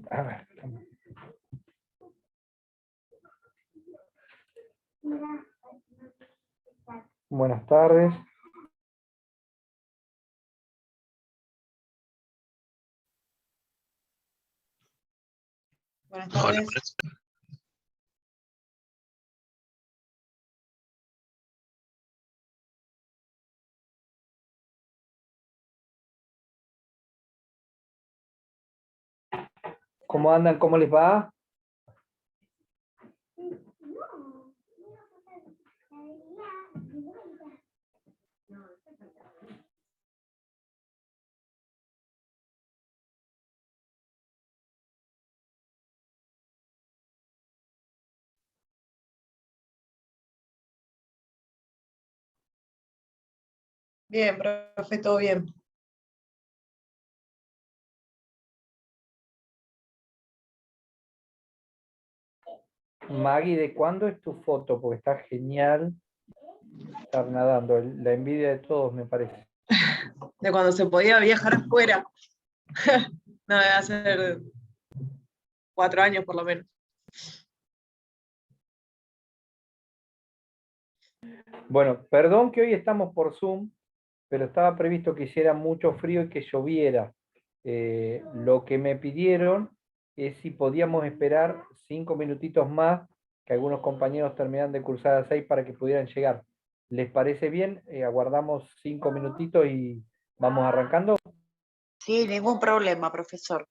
A ver. Buenas tardes. Buenas tardes. ¿Cómo andan? ¿Cómo les va? Bien, profe, todo bien. Maggie, ¿de cuándo es tu foto? Porque está genial estar nadando. La envidia de todos, me parece. De cuando se podía viajar afuera. No, debe hacer 4 años por lo menos. Bueno, perdón que hoy estamos por Zoom, pero estaba previsto que hiciera mucho frío y que lloviera. Lo que me pidieron es si podíamos esperar 5 minutitos más, que algunos compañeros terminan de cursar a 6 para que pudieran llegar. ¿Les parece bien? Aguardamos 5 minutitos y vamos arrancando. Sí, ningún problema, profesor.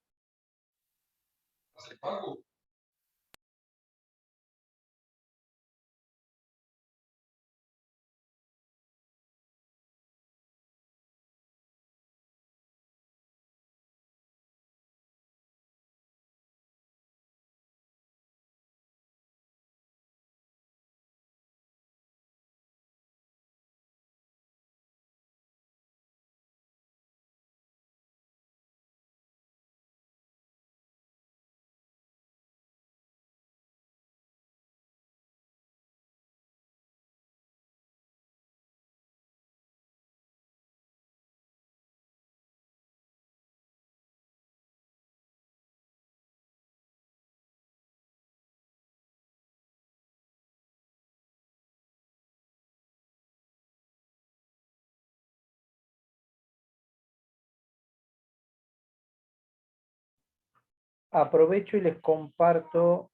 Aprovecho y les comparto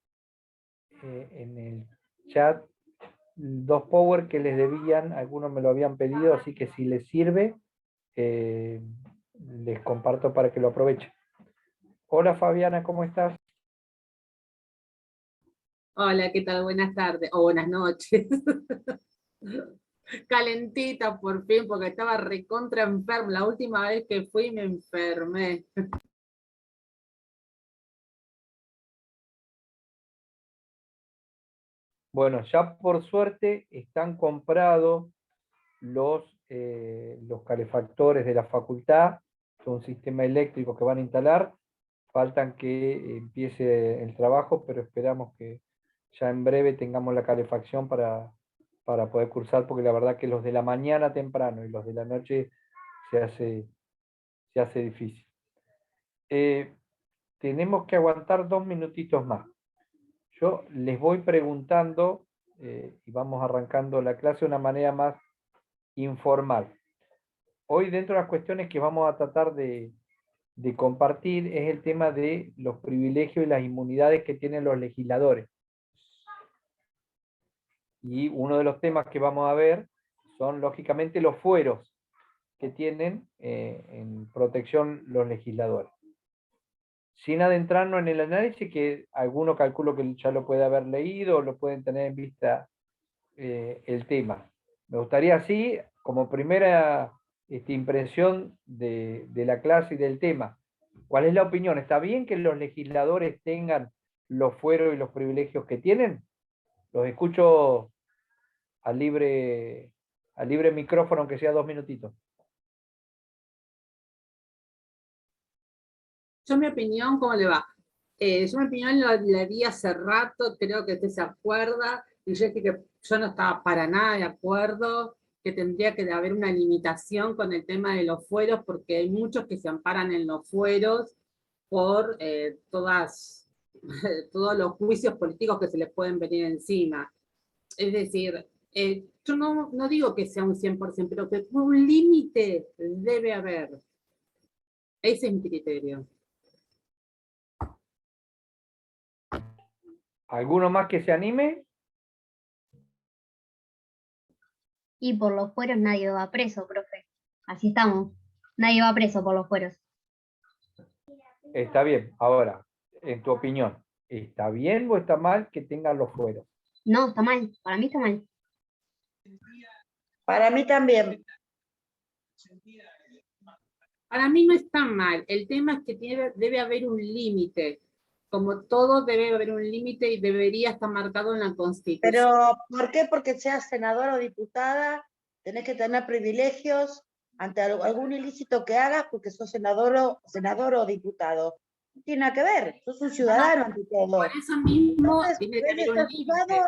en el chat 2 Power que les debían, algunos me lo habían pedido, así que si les sirve, les comparto para que lo aprovechen. Hola Fabiana, ¿cómo estás? Hola, ¿qué tal? Buenas tardes, o buenas noches. Calentita por fin, porque estaba recontra enferma. La última vez que fui me enfermé. Bueno, ya por suerte están comprados los calefactores de la facultad, es un sistema eléctrico que van a instalar. Faltan que empiece el trabajo, pero esperamos que ya en breve tengamos la calefacción para poder cursar, porque la verdad que los de la mañana temprano y los de la noche se hace difícil. Tenemos que aguantar 2 minutitos más. Yo les voy preguntando y vamos arrancando la clase de una manera más informal. Hoy dentro de las cuestiones que vamos a tratar de compartir es el tema de los privilegios y las inmunidades que tienen los legisladores. Y uno de los temas que vamos a ver son lógicamente los fueros que tienen en protección los legisladores. Sin adentrarnos en el análisis, que alguno calculo que ya lo puede haber leído o lo pueden tener en vista el tema. Me gustaría así, como primera impresión de la clase y del tema, ¿cuál es la opinión? ¿Está bien que los legisladores tengan los fueros y los privilegios que tienen? Los escucho a libre micrófono, aunque sea 2 minutitos. Yo mi opinión, ¿cómo le va? Yo mi opinión la di hace rato, creo que usted se acuerda, y yo dije que yo no estaba para nada de acuerdo, que tendría que haber una limitación con el tema de los fueros, porque hay muchos que se amparan en los fueros, por todos los juicios políticos que se les pueden venir encima. Es decir, yo no digo que sea un 100%, pero que un límite debe haber. Ese es mi criterio. ¿Alguno más que se anime? Y por los fueros nadie va preso, profe. Así estamos. Nadie va preso por los fueros. Está bien. Ahora, en tu opinión, ¿está bien o está mal que tengan los fueros? No, está mal. Para mí está mal. Para mí también. Para mí no está mal. El tema es que debe haber un límite. Como todo debe haber un límite y debería estar marcado en la Constitución. Pero, ¿por qué? Porque seas senadora o diputada, tenés que tener privilegios ante algún ilícito que hagas porque sos senador o diputado. No tiene nada que ver, sos un ciudadano ante todo. Por eso mismo Entonces, tiene que haber un límite.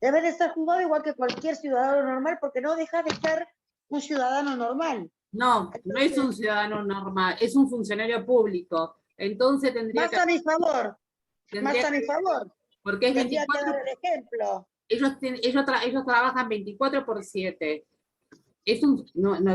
debe de estar juzgado igual que cualquier ciudadano normal, porque no deja de ser un ciudadano normal. No, no es un ciudadano normal, es un funcionario público. Entonces tendría Más que... a mi favor, más a mi favor. Porque es Tendría que 24... dar el ejemplo. Ellos trabajan 24/7.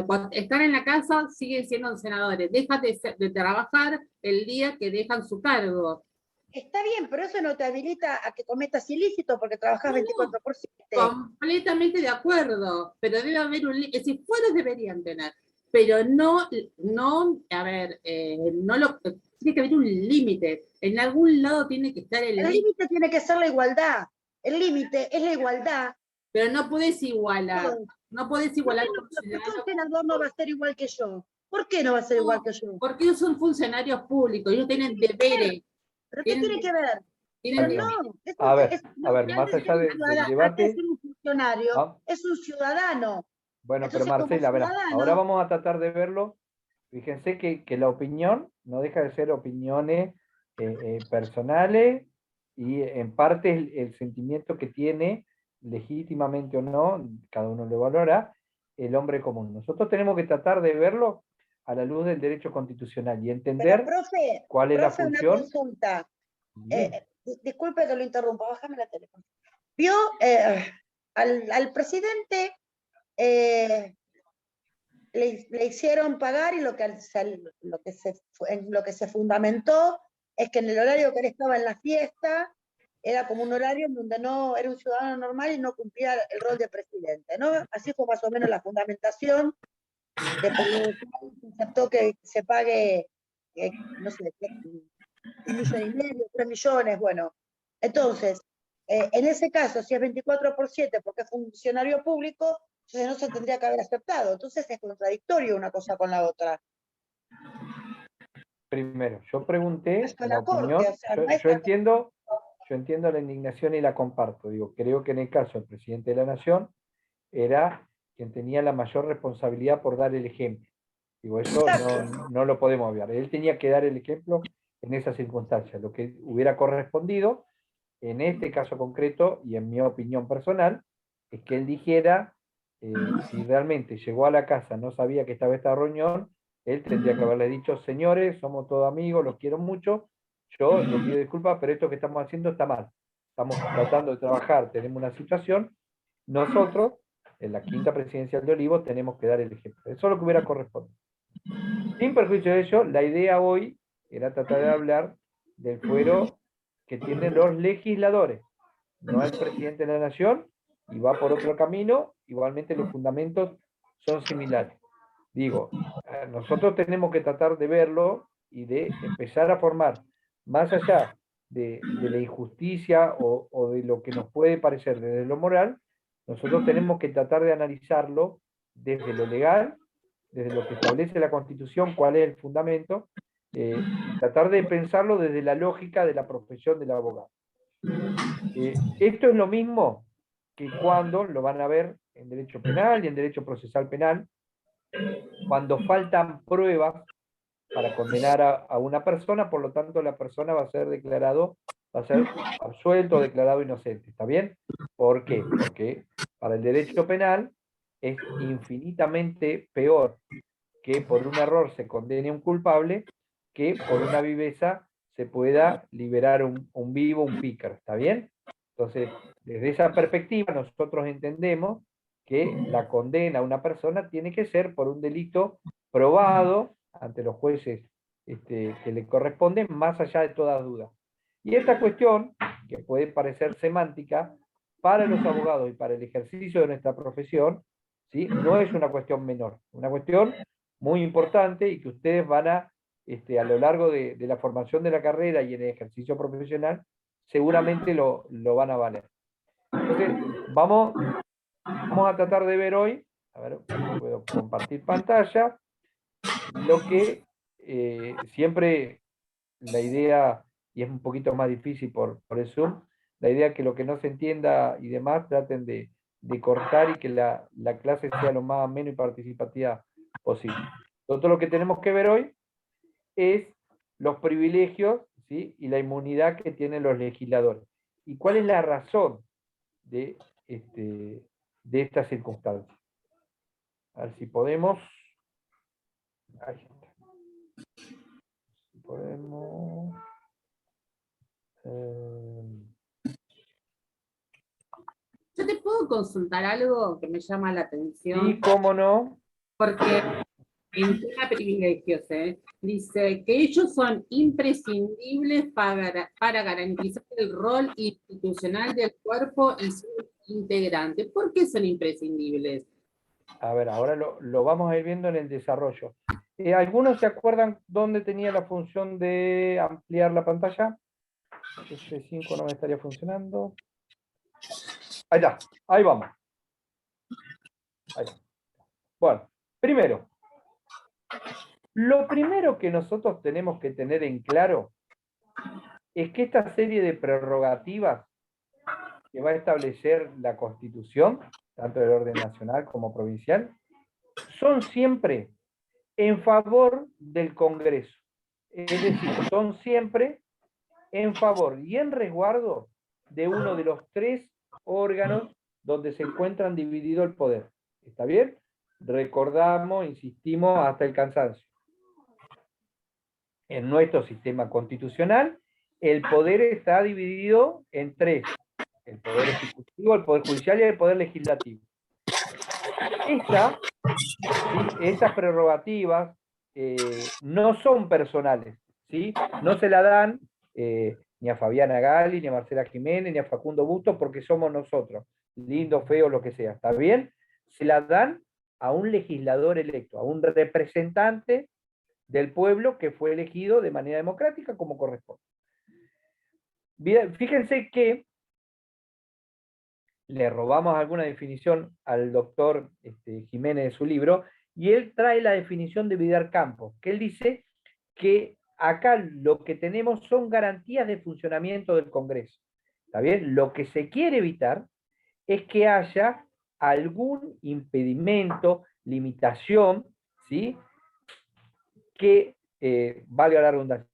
Cuando están en la casa, siguen siendo senadores. Dejan de trabajar el día que dejan su cargo. Está bien, pero eso no te habilita a que cometas ilícito porque trabajas 24/7. Completamente de acuerdo, pero debe haber un límite. Si fueros deberían tener, pero no, a ver, tiene que haber un límite. En algún lado tiene que estar el El límite. límite tiene que ser la igualdad. El límite es la igualdad. Pero no puedes igualar. No puedes igualar con ¿Por qué un ciudadanos. senador no va a ser igual que yo? ¿Por qué no va a ser igual que yo? Porque ellos son funcionarios públicos, ellos tienen deberes. ¿Pero qué tiene que ver? Tienen Pero deberes. no, A ver, más allá del debate... antes de ser un funcionario, ¿Ah? es un ciudadano. Bueno, Entonces, pero como Marcela, verá, ciudadano- ahora vamos a tratar de verlo. Fíjense que la opinión no deja de ser opiniones personales y en parte el sentimiento que tiene, legítimamente o no, cada uno lo valora, el hombre común. Nosotros tenemos que tratar de verlo a la luz del derecho constitucional y Pero, entender profe, cuál es la una función. consulta. Bien. Disculpe que lo interrumpa, bájame la teléfono. Vio al presidente le hicieron pagar y en lo que se fundamentó es que en el horario que él estaba en la fiesta era como un horario en donde no era un ciudadano normal y no cumplía el rol de presidente, ¿no? Así fue más o menos la fundamentación de por lo cual se aceptó que se pague, no sé, 1,5 millones, 3 millones, bueno. Entonces, en ese caso, si es 24/7 porque es funcionario público, entonces no se tendría que haber aceptado. Entonces es contradictorio una cosa con la otra. Primero, yo pregunté Hasta la la corte, opinión, o sea, yo, no es yo entiendo la indignación y la comparto. Digo, creo que en el caso del presidente de la Nación era quien tenía la mayor responsabilidad por dar el ejemplo. Digo, eso no lo podemos obviar. Él tenía que dar el ejemplo en esas circunstancias. Lo que hubiera correspondido, en este caso concreto, y en mi opinión personal, es que él dijera, si realmente llegó a la casa, no sabía que estaba esta reunión, él tendría que haberle dicho, señores, somos todos amigos, los quiero mucho, yo les pido disculpas, pero esto que estamos haciendo está mal. Estamos tratando de trabajar, tenemos una situación, nosotros, en la quinta presidencial de Olivos, tenemos que dar el ejemplo. Eso es lo que hubiera correspondido. Sin perjuicio de ello, la idea hoy era tratar de hablar del fuero que tienen los legisladores, no el presidente de la Nación, y va por otro camino, igualmente los fundamentos son similares. Digo, nosotros tenemos que tratar de verlo y de empezar a formar, más allá de la injusticia o de lo que nos puede parecer desde lo moral, nosotros tenemos que tratar de analizarlo desde lo legal, desde lo que establece la Constitución, cuál es el fundamento, tratar de pensarlo desde la lógica de la profesión del abogado. Esto es lo mismo que cuando lo van a ver en derecho penal y en derecho procesal penal, cuando faltan pruebas para condenar a una persona, por lo tanto la persona va a ser absuelto o declarado inocente, ¿está bien? ¿Por qué? Porque para el derecho penal es infinitamente peor que por un error se condene a un culpable que por una viveza se pueda liberar un vivo, un pícaro, ¿está bien? Entonces, desde esa perspectiva, nosotros entendemos que la condena a una persona tiene que ser por un delito probado ante los jueces que le corresponden, más allá de toda duda. Y esta cuestión, que puede parecer semántica, para los abogados y para el ejercicio de nuestra profesión, ¿sí? No es una cuestión menor, una cuestión muy importante y que ustedes van a lo largo de la formación de la carrera y en el ejercicio profesional, seguramente lo van a valer. Entonces, vamos a tratar de ver hoy, a ver, puedo compartir pantalla, lo que siempre la idea, y es un poquito más difícil por el Zoom, la idea es que lo que no se entienda y demás traten de cortar y que la clase sea lo más ameno y participativa posible. Todo lo que tenemos que ver hoy es los privilegios, ¿sí? Y la inmunidad que tienen los legisladores. ¿Y cuál es la razón de esta circunstancia? A ver si podemos. Ahí está. Si podemos. Yo te puedo consultar algo que me llama la atención. Sí, cómo no. Porque en tema privilegios, dice que ellos son imprescindibles para garantizar el rol institucional del cuerpo y su integrante. ¿Por qué son imprescindibles? A ver, ahora lo vamos a ir viendo en el desarrollo. ¿Algunos se acuerdan dónde tenía la función de ampliar la pantalla? F5 no me estaría funcionando. Ahí está, ahí vamos. Ahí está. Bueno, primero, lo primero que nosotros tenemos que tener en claro es que esta serie de prerrogativas que va a establecer la Constitución, tanto del orden nacional como provincial, son siempre en favor del Congreso. Es decir, son siempre en favor y en resguardo de uno de los tres órganos donde se encuentran dividido el poder. ¿Está bien? Recordamos, insistimos hasta el cansancio. En nuestro sistema constitucional, el poder está dividido en tres: el poder ejecutivo, el poder judicial y el poder legislativo. Esas prerrogativas no son personales, ¿sí? No se la dan ni a Fabiana Gali, ni a Marcela Jiménez, ni a Facundo Bustos, porque somos nosotros, lindo, feo, lo que sea, ¿está bien? Se la dan a un legislador electo, a un representante del pueblo que fue elegido de manera democrática como corresponde. Bien, fíjense que le robamos alguna definición al doctor Jiménez de su libro, y él trae la definición de Vidal Campos, que él dice que acá lo que tenemos son garantías de funcionamiento del Congreso. ¿Está bien? Lo que se quiere evitar es que haya algún impedimento, limitación, ¿sí? Que valga la redundancia.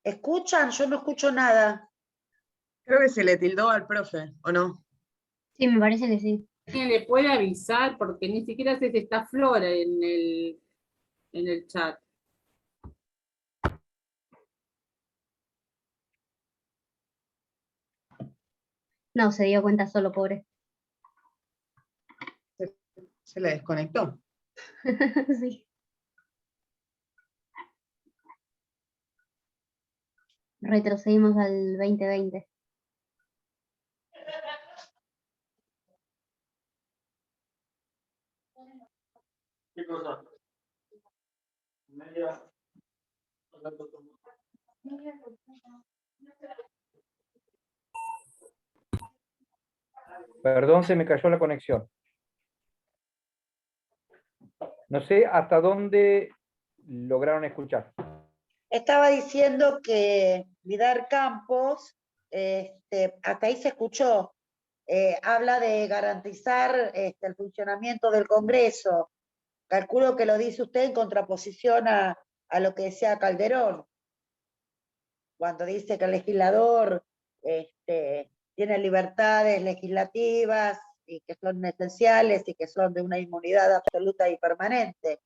¿Escuchan? Yo no escucho nada. Creo que se le tildó al profe, ¿o no? Sí, me parece que sí. ¿Quién le puede avisar? Porque ni siquiera sé si está Flora en el chat. No, se dio cuenta solo, pobre. Se le desconectó. Sí. Retrocedimos al 2020. ¿Qué cosa? Perdón, se me cayó la conexión. No sé hasta dónde lograron escuchar. Estaba diciendo que Vidal Campos, hasta ahí se escuchó, habla de garantizar el funcionamiento del Congreso. Calculo que lo dice usted en contraposición a lo que decía Calderón, cuando dice que el legislador tiene libertades legislativas y que son esenciales y que son de una inmunidad absoluta y permanente.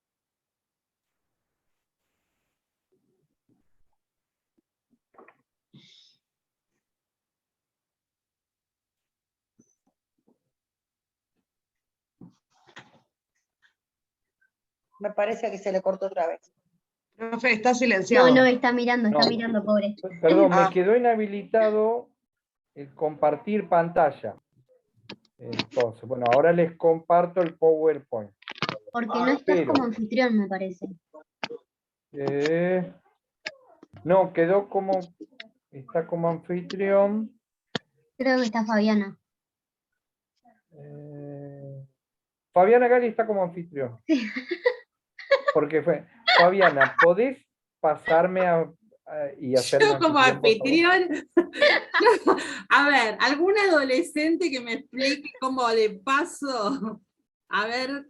Me parece que se le cortó otra vez. Profe, está silenciado. No, está mirando, No. pobre. Perdón, Ah. me quedó inhabilitado el compartir pantalla. Entonces, bueno, ahora les comparto el PowerPoint. Porque no estás Pero, como anfitrión, me parece. no, quedó como, está como anfitrión. Creo que está Fabiana. Fabiana Gali está como anfitrión. Porque fue, Fabiana, ¿podés pasarme y hacerme Yo como anfitrión, por favor? anfitrión, a ver, algún adolescente que me explique cómo de paso, a ver,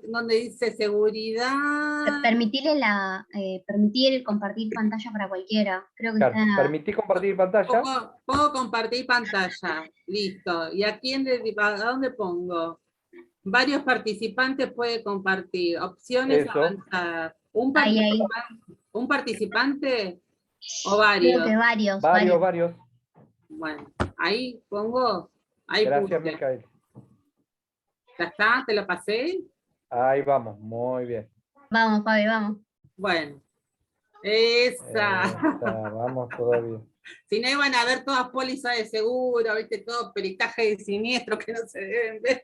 donde dice seguridad. Permitir el compartir pantalla para cualquiera. Creo que Claro, está. ¿permití compartir pantalla? Puedo compartir pantalla, listo. ¿Y a dónde pongo? Varios participantes puede compartir. Opciones Eso. avanzadas. Ahí. ¿Un participante o Creo varios? que varios. Varios. Bueno, ahí pongo. Ahí Gracias, puse. Micael. ¿Ya está? ¿Te lo pasé? Ahí vamos, muy bien. Vamos, Fabi, vamos. Bueno. Esa. Vamos todavía. Si no iban a ver todas pólizas de seguro, viste, todo peritaje de siniestro que no se deben ver.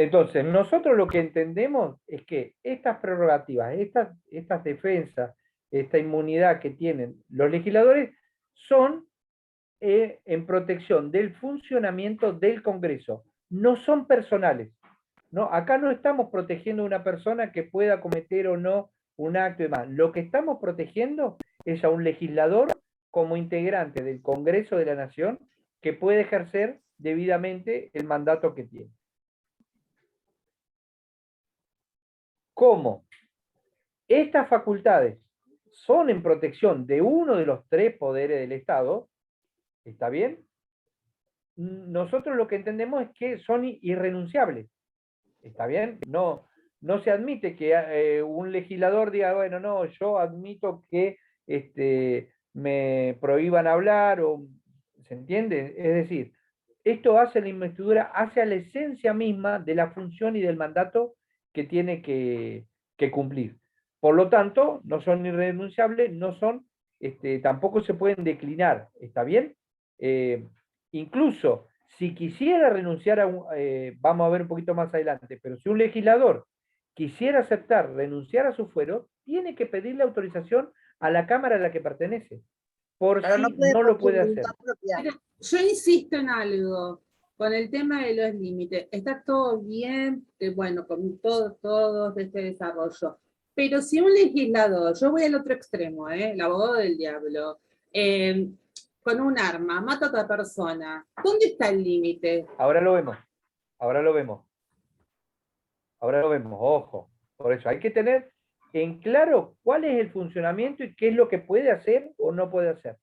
Entonces, nosotros lo que entendemos es que estas prerrogativas, estas defensas, esta inmunidad que tienen los legisladores son en protección del funcionamiento del Congreso. No son personales. ¿No? Acá no estamos protegiendo a una persona que pueda cometer o no un acto y demás. Lo que estamos protegiendo es a un legislador como integrante del Congreso de la Nación que puede ejercer debidamente el mandato que tiene. ¿Cómo? Estas facultades son en protección de uno de los tres poderes del Estado, ¿está bien? Nosotros lo que entendemos es que son irrenunciables, ¿está bien? No se admite que un legislador diga, bueno, no, yo admito que me prohíban hablar, o, ¿se entiende? Es decir, esto hace la investidura, hace a la esencia misma de la función y del mandato que tiene que cumplir. Por lo tanto, no son irrenunciables, no son, tampoco se pueden declinar, ¿está bien? Incluso, si quisiera renunciar a vamos a ver un poquito más adelante, pero si un legislador quisiera aceptar renunciar a su fuero, tiene que pedirle autorización a la Cámara a la que pertenece, por Pero si no no lo puede por hacer. voluntad propia. Pero yo insisto en algo, con el tema de los límites. Está todo bien, bueno, con todo este desarrollo. Pero si un legislador, yo voy al otro extremo, el abogado del diablo, con un arma, mata a otra persona, ¿dónde está el límite? Ahora lo vemos, ojo. Por eso hay que tener en claro cuál es el funcionamiento y qué es lo que puede hacer o no puede hacer.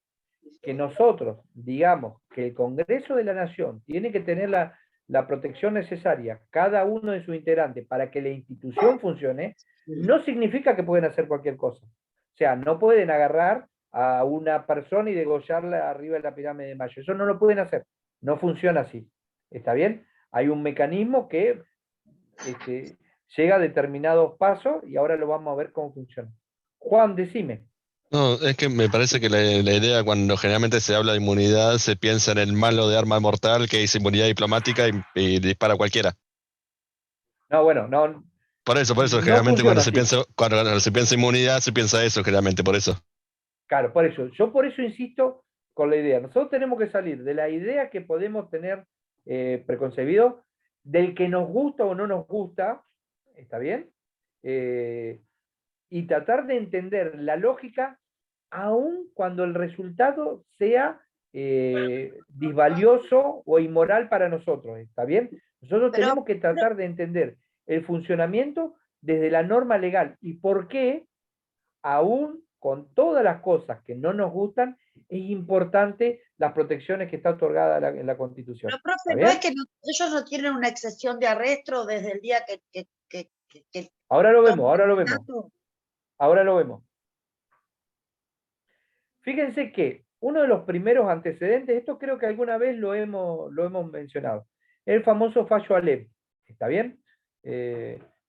Que nosotros digamos que el Congreso de la Nación tiene que tener la protección necesaria, cada uno de sus integrantes, para que la institución funcione, no significa que pueden hacer cualquier cosa. O sea, no pueden agarrar a una persona y degollarla arriba de la pirámide de Mayo. Eso no lo pueden hacer. No funciona así. ¿Está bien? Hay un mecanismo que llega a determinados pasos y ahora lo vamos a ver cómo funciona. Juan, decime. No, es que me parece que la idea cuando generalmente se habla de inmunidad se piensa en el malo de arma mortal que dice inmunidad diplomática y dispara a cualquiera. No, bueno, no. Por eso, No generalmente funciona cuando se piensa inmunidad se piensa eso, generalmente, por eso. Claro, por eso. Yo por eso insisto con la idea. Nosotros tenemos que salir de la idea que podemos tener preconcebido, del que nos gusta o no nos gusta, ¿está bien? Y tratar de entender la lógica aun cuando el resultado sea disvalioso o inmoral para nosotros, ¿está bien? Nosotros Pero- tenemos que tratar de entender el funcionamiento desde la norma legal y por qué, aún con todas las cosas que no nos gustan, es importante las protecciones que está otorgada en la Constitución. Pero, profe, ¿Está ¿no bien? es que ellos no tienen una excepción de arresto desde el día que Ahora lo vemos, toman ahora el lo vemos, mandato? ahora lo vemos. Fíjense que uno de los primeros antecedentes, esto creo que alguna vez lo hemos mencionado, el famoso fallo Alem. ¿Está bien?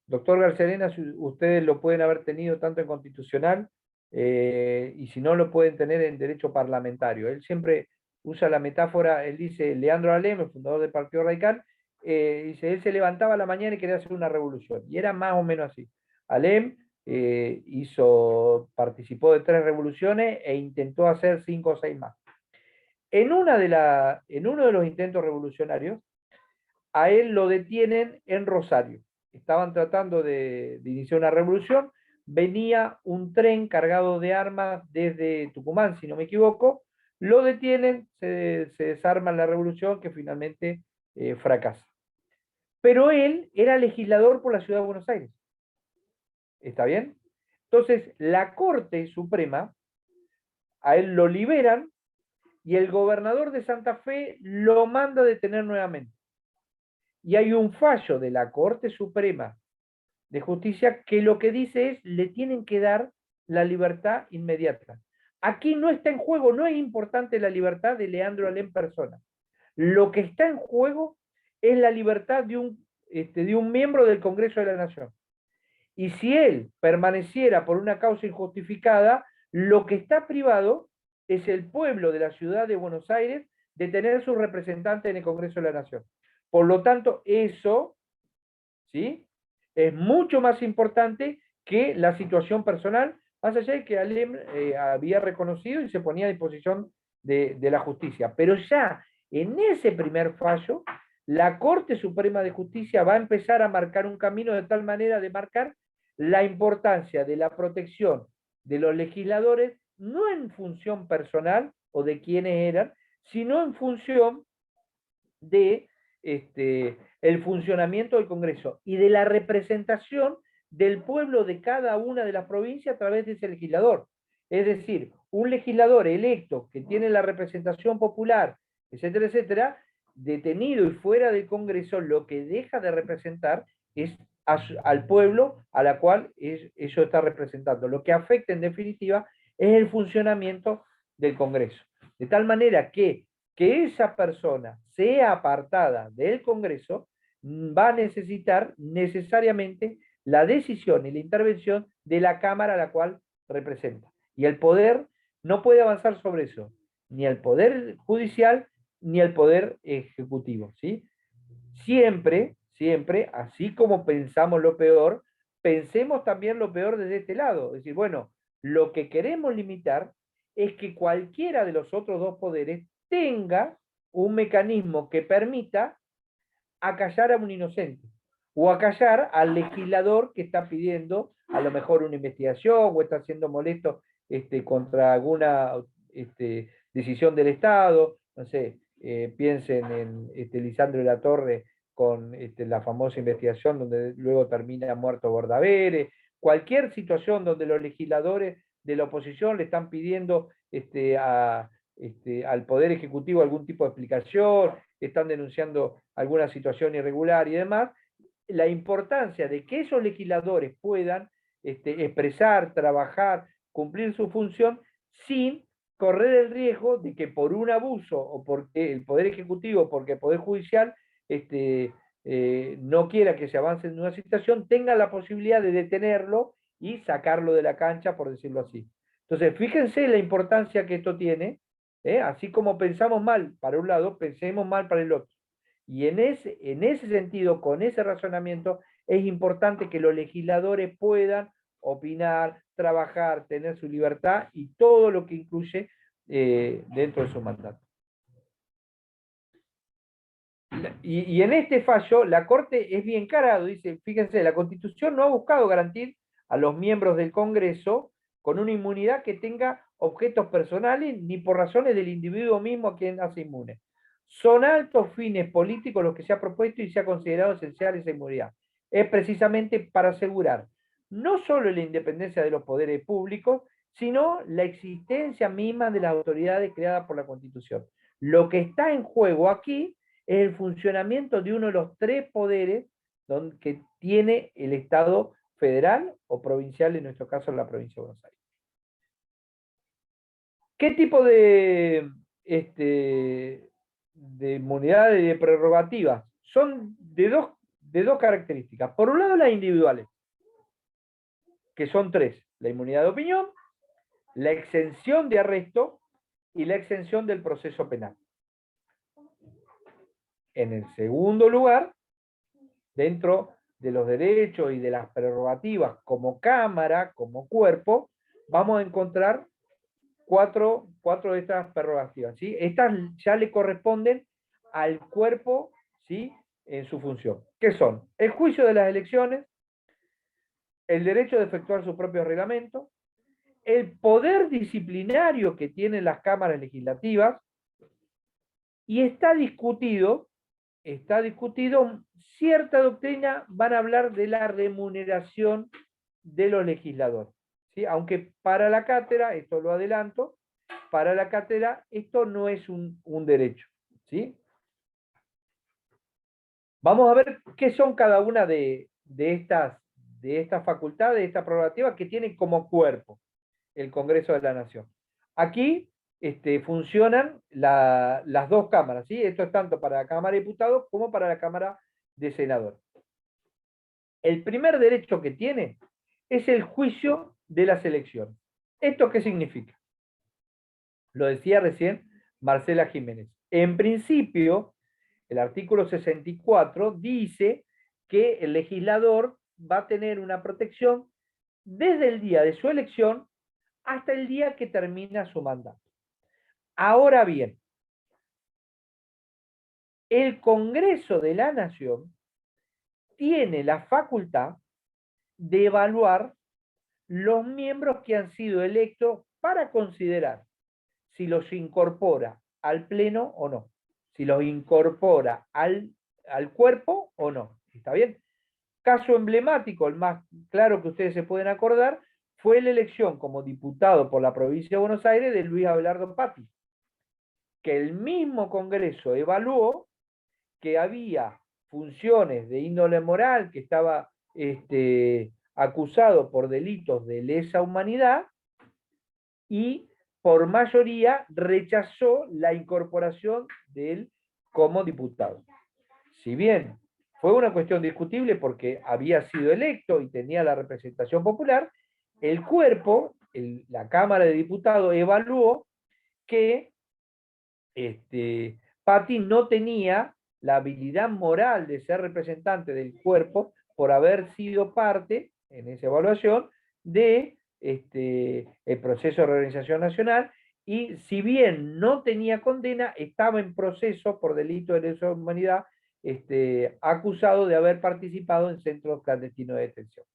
Doctor García Arenas, ustedes lo pueden haber tenido tanto en constitucional y si no lo pueden tener en derecho parlamentario. Él siempre usa la metáfora, él dice, Leandro Alem, el fundador del Partido Radical, dice, él se levantaba a la mañana y quería hacer una revolución. Y era más o menos así. Alem participó de 3 revoluciones e intentó hacer 5 o 6 más. En uno de los intentos revolucionarios, a él lo detienen en Rosario. Estaban tratando de iniciar una revolución, venía un tren cargado de armas desde Tucumán, si no me equivoco, lo detienen, se desarma la revolución que finalmente fracasa. Pero él era legislador por la ciudad de Buenos Aires. ¿Está bien? Entonces, la Corte Suprema, a él lo liberan y el gobernador de Santa Fe lo manda a detener nuevamente. Y hay un fallo de la Corte Suprema de Justicia que lo que dice es, le tienen que dar la libertad inmediata. Aquí no está en juego, no es importante la libertad de Leandro Alem persona. Lo que está en juego es la libertad de un miembro del Congreso de la Nación. Y si él permaneciera por una causa injustificada, lo que está privado es el pueblo de la ciudad de Buenos Aires de tener su representante en el Congreso de la Nación. Por lo tanto, eso, ¿sí?, es mucho más importante que la situación personal, más allá de que Alem había reconocido y se ponía a disposición de la justicia. Pero ya en ese primer fallo, la Corte Suprema de Justicia va a empezar a marcar un camino de tal manera de marcar la importancia de la protección de los legisladores, no en función personal o de quiénes eran, sino en función de el funcionamiento del Congreso y de la representación del pueblo de cada una de las provincias a través de ese legislador. Es decir, un legislador electo que tiene la representación popular, etcétera, etcétera, detenido y fuera del Congreso, lo que deja de representar es al pueblo a la cual eso está representando. Lo que afecta en definitiva es el funcionamiento del Congreso. De tal manera que esa persona sea apartada del Congreso va a necesitar necesariamente la decisión y la intervención de la Cámara a la cual representa. Y el poder no puede avanzar sobre eso, ni el poder judicial ni el poder ejecutivo, ¿sí? Siempre, siempre, así como pensamos lo peor, pensemos también lo peor desde este lado. Es decir, bueno, lo que queremos limitar es que cualquiera de los otros 2 poderes tenga un mecanismo que permita acallar a un inocente o acallar al legislador que está pidiendo a lo mejor una investigación o está siendo molesto contra alguna decisión del Estado. No sé, piensen en Lisandro de la Torre con la famosa investigación donde luego termina muerto Bordaberry, cualquier situación donde los legisladores de la oposición le están pidiendo al Poder Ejecutivo algún tipo de explicación, están denunciando alguna situación irregular y demás, la importancia de que esos legisladores puedan expresar, trabajar, cumplir su función sin correr el riesgo de que por un abuso o porque el Poder Ejecutivo, porque el Poder Judicial no quiera que se avance en una situación, tenga la posibilidad de detenerlo y sacarlo de la cancha, por decirlo así. Entonces, fíjense la importancia que esto tiene, así como pensamos mal para un lado, pensemos mal para el otro. Y en ese sentido, con ese razonamiento, es importante que los legisladores puedan opinar, trabajar, tener su libertad y todo lo que incluye dentro de su mandato. Y en este fallo, la Corte es bien clara, dice, fíjense, la Constitución no ha buscado garantir a los miembros del Congreso con una inmunidad que tenga objetos personales ni por razones del individuo mismo a quien hace inmune. Son altos fines políticos los que se ha propuesto y se ha considerado esencial esa inmunidad. Es precisamente para asegurar no solo la independencia de los poderes públicos, sino la existencia misma de las autoridades creadas por la Constitución. Lo que está en juego aquí es el funcionamiento de uno de los tres poderes que tiene el Estado federal o provincial, en nuestro caso la provincia de Buenos Aires. ¿Qué tipo de inmunidades y de prerrogativas? Son de dos características. Por un lado, las individuales, que son tres: la inmunidad de opinión, la exención de arresto y la exención del proceso penal. En el segundo lugar, dentro de los derechos y de las prerrogativas como Cámara, como cuerpo, vamos a encontrar cuatro de estas prerrogativas, ¿sí? Estas ya le corresponden al cuerpo, ¿sí?, en su función. ¿Qué son? El juicio de las elecciones, el derecho de efectuar su propio reglamento, el poder disciplinario que tienen las cámaras legislativas, y está discutido, cierta doctrina van a hablar de la remuneración de los legisladores, ¿sí? Aunque para la cátedra, esto lo adelanto, para la cátedra esto no es un derecho, ¿sí? Vamos a ver qué son cada una de estas facultades, de estas prerrogativas que tienen como cuerpo el Congreso de la Nación. Aquí funcionan las dos cámaras, ¿sí? Esto es tanto para la Cámara de Diputados como para la Cámara de Senadores. El primer derecho que tiene es el juicio de las elecciones. ¿Esto qué significa? Lo decía recién Marcela Jiménez. En principio, el artículo 64 dice que el legislador va a tener una protección desde el día de su elección hasta el día que termina su mandato. Ahora bien, el Congreso de la Nación tiene la facultad de evaluar los miembros que han sido electos para considerar si los incorpora al Pleno o no, si los incorpora al cuerpo o no. ¿Está bien? Caso emblemático, el más claro que ustedes se pueden acordar, fue la elección como diputado por la provincia de Buenos Aires de Luis Abelardo Patti, que el mismo Congreso evaluó que había funciones de índole moral, que estaba acusado por delitos de lesa humanidad, y por mayoría rechazó la incorporación de él como diputado. Si bien fue una cuestión discutible porque había sido electo y tenía la representación popular, el cuerpo, la Cámara de Diputados, evaluó que Patti no tenía la habilidad moral de ser representante del cuerpo por haber sido parte, en esa evaluación, de el proceso de reorganización nacional, y si bien no tenía condena, estaba en proceso por delito de lesa humanidad, acusado de haber participado en centros clandestinos de detención.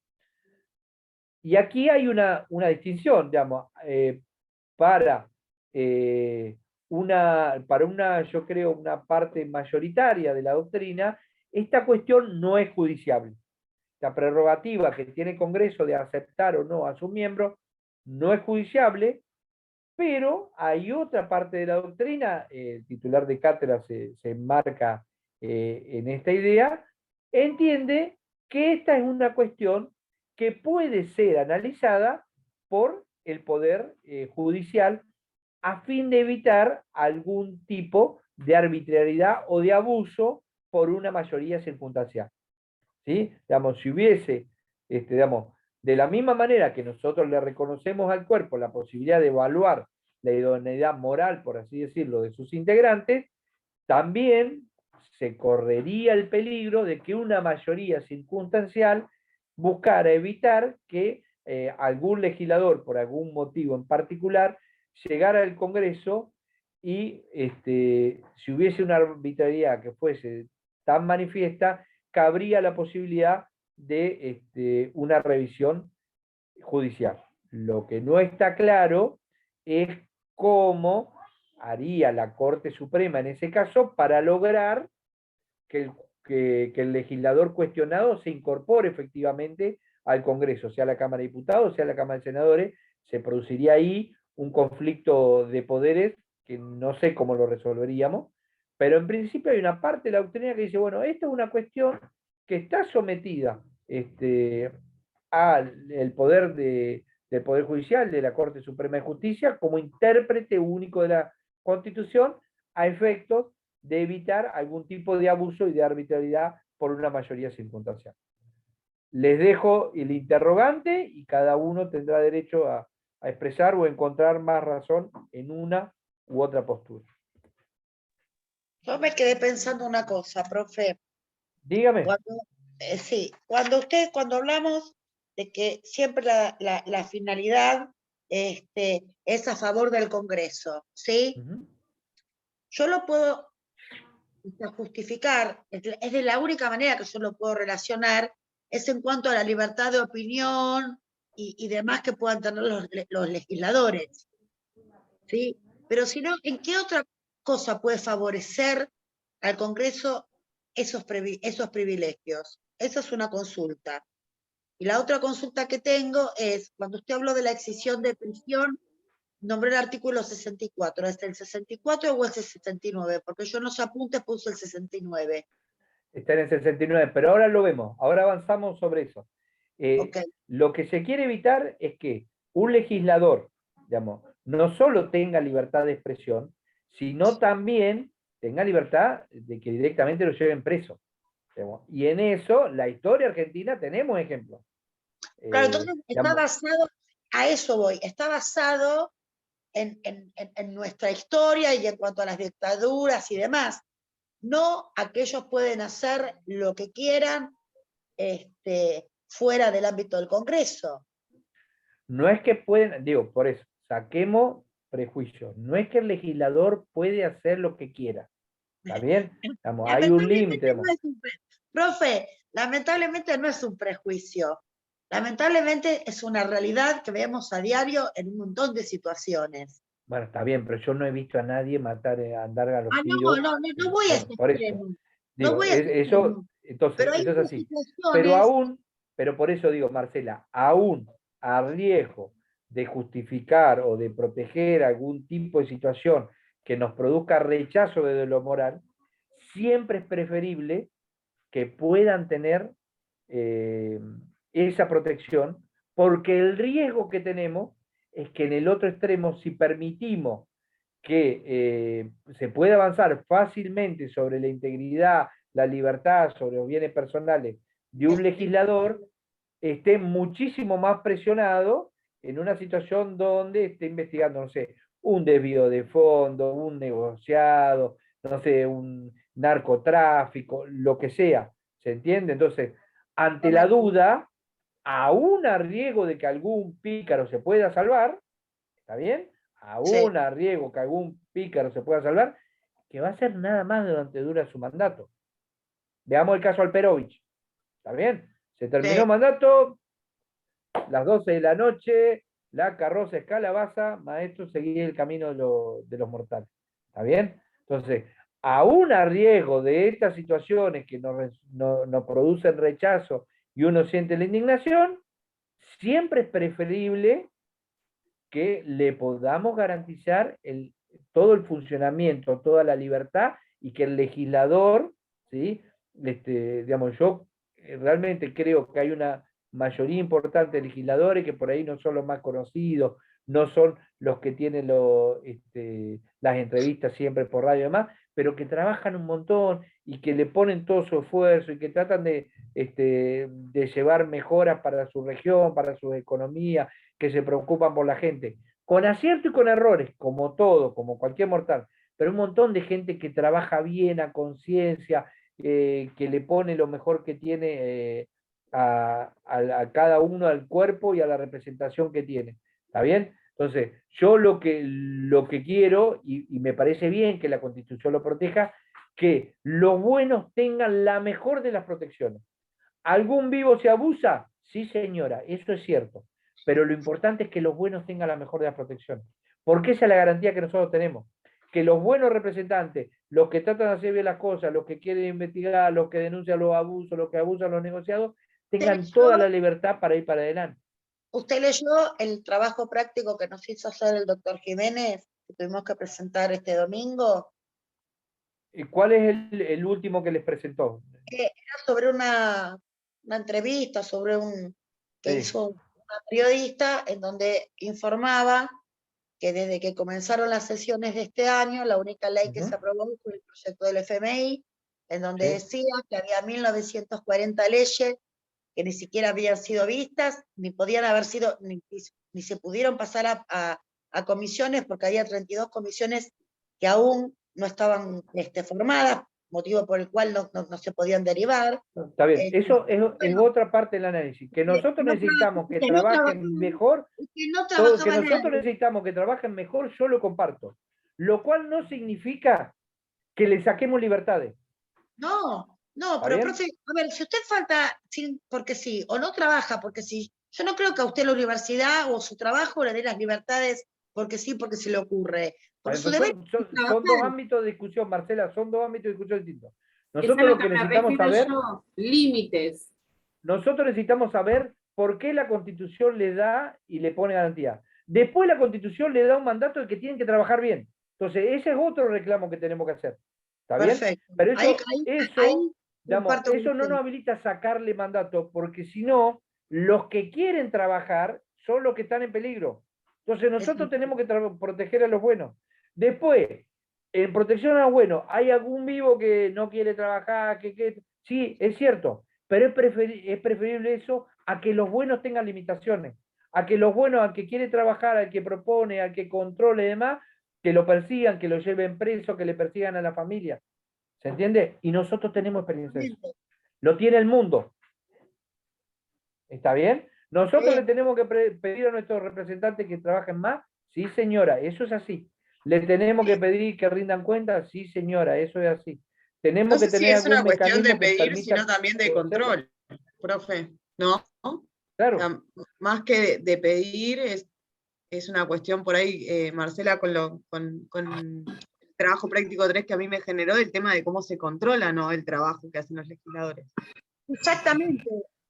Y aquí hay una distinción, digamos, para yo creo, una parte mayoritaria de la doctrina, esta cuestión no es judiciable. La prerrogativa que tiene el Congreso de aceptar o no a sus miembros no es judiciable, pero hay otra parte de la doctrina, el titular de cátedra se enmarca en esta idea, entiende que esta es una cuestión que puede ser analizada por el Poder Judicial a fin de evitar algún tipo de arbitrariedad o de abuso por una mayoría circunstancial. ¿Sí? Digamos, si hubiese, de la misma manera que nosotros le reconocemos al cuerpo la posibilidad de evaluar la idoneidad moral, por así decirlo, de sus integrantes, también se correría el peligro de que una mayoría circunstancial buscara evitar que algún legislador, por algún motivo en particular, llegara al Congreso y si hubiese una arbitrariedad que fuese tan manifiesta, cabría la posibilidad de una revisión judicial. Lo que no está claro es cómo haría la Corte Suprema en ese caso para lograr que el legislador cuestionado se incorpore efectivamente al Congreso, sea la Cámara de Diputados, sea la Cámara de Senadores. Se produciría ahí un conflicto de poderes que no sé cómo lo resolveríamos, pero en principio hay una parte de la doctrina que dice, bueno, esta es una cuestión que está sometida al poder del Poder Judicial, de la Corte Suprema de Justicia, como intérprete único de la Constitución, a efectos de evitar algún tipo de abuso y de arbitrariedad por una mayoría circunstancial. Les dejo el interrogante y cada uno tendrá derecho a expresar o encontrar más razón en una u otra postura. Yo me quedé pensando una cosa, profe. Dígame. Sí, cuando hablamos de que siempre la finalidad es a favor del Congreso, ¿sí? Yo lo puedo justificar, es de la única manera que yo lo puedo relacionar, es en cuanto a la libertad de opinión y demás que puedan tener los legisladores, ¿sí? Pero si no, ¿en qué otra cosa puede favorecer al Congreso esos privilegios? Esa es una consulta. Y la otra consulta que tengo es, cuando usted habló de la excisión de prisión, nombré el artículo 64, ¿es el 64 o es el 69? Porque yo en los apuntes puse el 69. Está en el 69, pero ahora lo vemos, ahora avanzamos sobre eso. Okay. Lo que se quiere evitar es que un legislador, digamos, no solo tenga libertad de expresión, sino también tenga libertad de que directamente lo lleven preso. Digamos. Y en eso, la historia argentina, tenemos ejemplos. Claro, entonces está basado, a eso voy, está basado en nuestra historia y en cuanto a las dictaduras y demás. No, aquellos pueden hacer lo que quieran fuera del ámbito del Congreso. No es que pueden, digo, por eso, saquemos prejuicios. No es que el legislador puede hacer lo que quiera. ¿Está bien? Digamos, hay un límite. Profe, lamentablemente no es un prejuicio. Lamentablemente es una realidad que vemos a diario en un montón de situaciones. Bueno, está bien, pero yo no he visto a nadie matar, andar a los tiros. No voy a ese extremo. Digo, No voy a ese eso, entonces, pero eso es así. Pero por eso digo, Marcela, aún a riesgo de justificar o de proteger algún tipo de situación que nos produzca rechazo de lo moral, siempre es preferible que puedan tener esa protección, porque el riesgo que tenemos es que en el otro extremo, si permitimos que se pueda avanzar fácilmente sobre la integridad, la libertad, sobre los bienes personales de un legislador, esté muchísimo más presionado en una situación donde esté investigando, no sé, un desvío de fondo, un negociado, no sé, un narcotráfico, lo que sea. ¿Se entiende? Entonces, ante la duda, aún a riesgo de que algún pícaro se pueda salvar, ¿está bien? Aún a riesgo que algún pícaro se pueda salvar, que va a ser nada más durante dura su mandato. Veamos el caso Alperovich. ¿Está bien? Se terminó el mandato, las 12 de la noche, la carroza es calabaza, maestro, seguí el camino de los mortales. ¿Está bien? Entonces, aún a riesgo de estas situaciones que nos producen rechazo y uno siente la indignación, siempre es preferible que le podamos garantizar todo el funcionamiento, toda la libertad y que el legislador, ¿sí? Digamos, yo realmente creo que hay una mayoría importante de legisladores que por ahí no son los más conocidos, no son los que tienen las entrevistas siempre por radio y demás, pero que trabajan un montón y que le ponen todo su esfuerzo y que tratan de llevar mejoras para su región, para su economía, que se preocupan por la gente, con acierto y con errores, como todo, como cualquier mortal, pero un montón de gente que trabaja bien a conciencia, que le pone lo mejor que tiene a cada uno, al cuerpo y a la representación que tiene. ¿Está bien? Entonces, yo lo que quiero, y me parece bien que la Constitución lo proteja, que los buenos tengan la mejor de las protecciones. ¿Algún vivo se abusa? Sí, señora, eso es cierto. Pero lo importante es que los buenos tengan la mejor de las protecciones. Porque esa es la garantía que nosotros tenemos. Que los buenos representantes, los que tratan de hacer bien las cosas, los que quieren investigar, los que denuncian los abusos, los que abusan los negociados, tengan toda la libertad para ir para adelante. ¿Usted leyó el trabajo práctico que nos hizo hacer el doctor Jiménez, que tuvimos que presentar este domingo? ¿Y cuál es el último que les presentó? Era sobre una entrevista, que Sí. hizo una periodista, en donde informaba que desde que comenzaron las sesiones de este año, la única ley que se aprobó fue el proyecto del FMI, en donde decía que había 1940 leyes que ni siquiera habían sido vistas, ni podían haber sido, ni se pudieron pasar a comisiones, porque había 32 comisiones que aún no estaban formadas, motivo por el cual no se podían derivar. Está bien, eso es bueno, otra parte del análisis, que nosotros necesitamos que no trabajen mejor, que no que trabajaba nosotros nadie. necesitamos que trabajen mejor, yo lo comparto. Lo cual no significa que le saquemos libertades. No, ¿Está pero bien? profe, a ver, si usted falta porque sí, o no trabaja porque sí, yo no creo que a usted la universidad o su trabajo le dé las libertades porque sí, porque se le ocurre. Por su deber Son dos ámbitos de discusión, Marcela, son dos ámbitos de discusión distintos. Es a Nosotros lo lo que me necesitamos refiero saber, yo, límites. nosotros necesitamos saber por qué la Constitución le da y le pone garantía. Después la Constitución le da un mandato de que tienen que trabajar bien. Entonces, ese es otro reclamo que tenemos que hacer. ¿Está bien? Perfecto. Pero Ahí digamos, comparto con eso no usted. nos habilita a sacarle mandato, porque si no, los que quieren trabajar son los que están en peligro. Entonces nosotros tenemos que proteger a los buenos. Después, en protección a los buenos, ¿hay algún vivo que no quiere trabajar? Sí, es cierto, pero es preferible eso a que los buenos tengan limitaciones. A que los buenos, al que quiere trabajar, al que propone, al que controle y demás, que lo persigan, que lo lleven preso, que le persigan a la familia. ¿Se entiende? Y nosotros tenemos experiencia de eso. Lo tiene el mundo. ¿Está bien? Nosotros le tenemos que pedir a nuestros representantes que trabajen más. Sí, señora, eso es así. Le tenemos que pedir que rindan cuentas. Sí, señora, eso es así. Tenemos No que sé si tener es una algún cuestión de mecanismo que pedir, permita sino también de conocerlo. control, profe, ¿no? Claro. O sea, más que de pedir, es una cuestión por ahí, Marcela, con el trabajo práctico 3 que a mí me generó, el tema de cómo se controla, ¿no?, el trabajo que hacen los legisladores. Exactamente,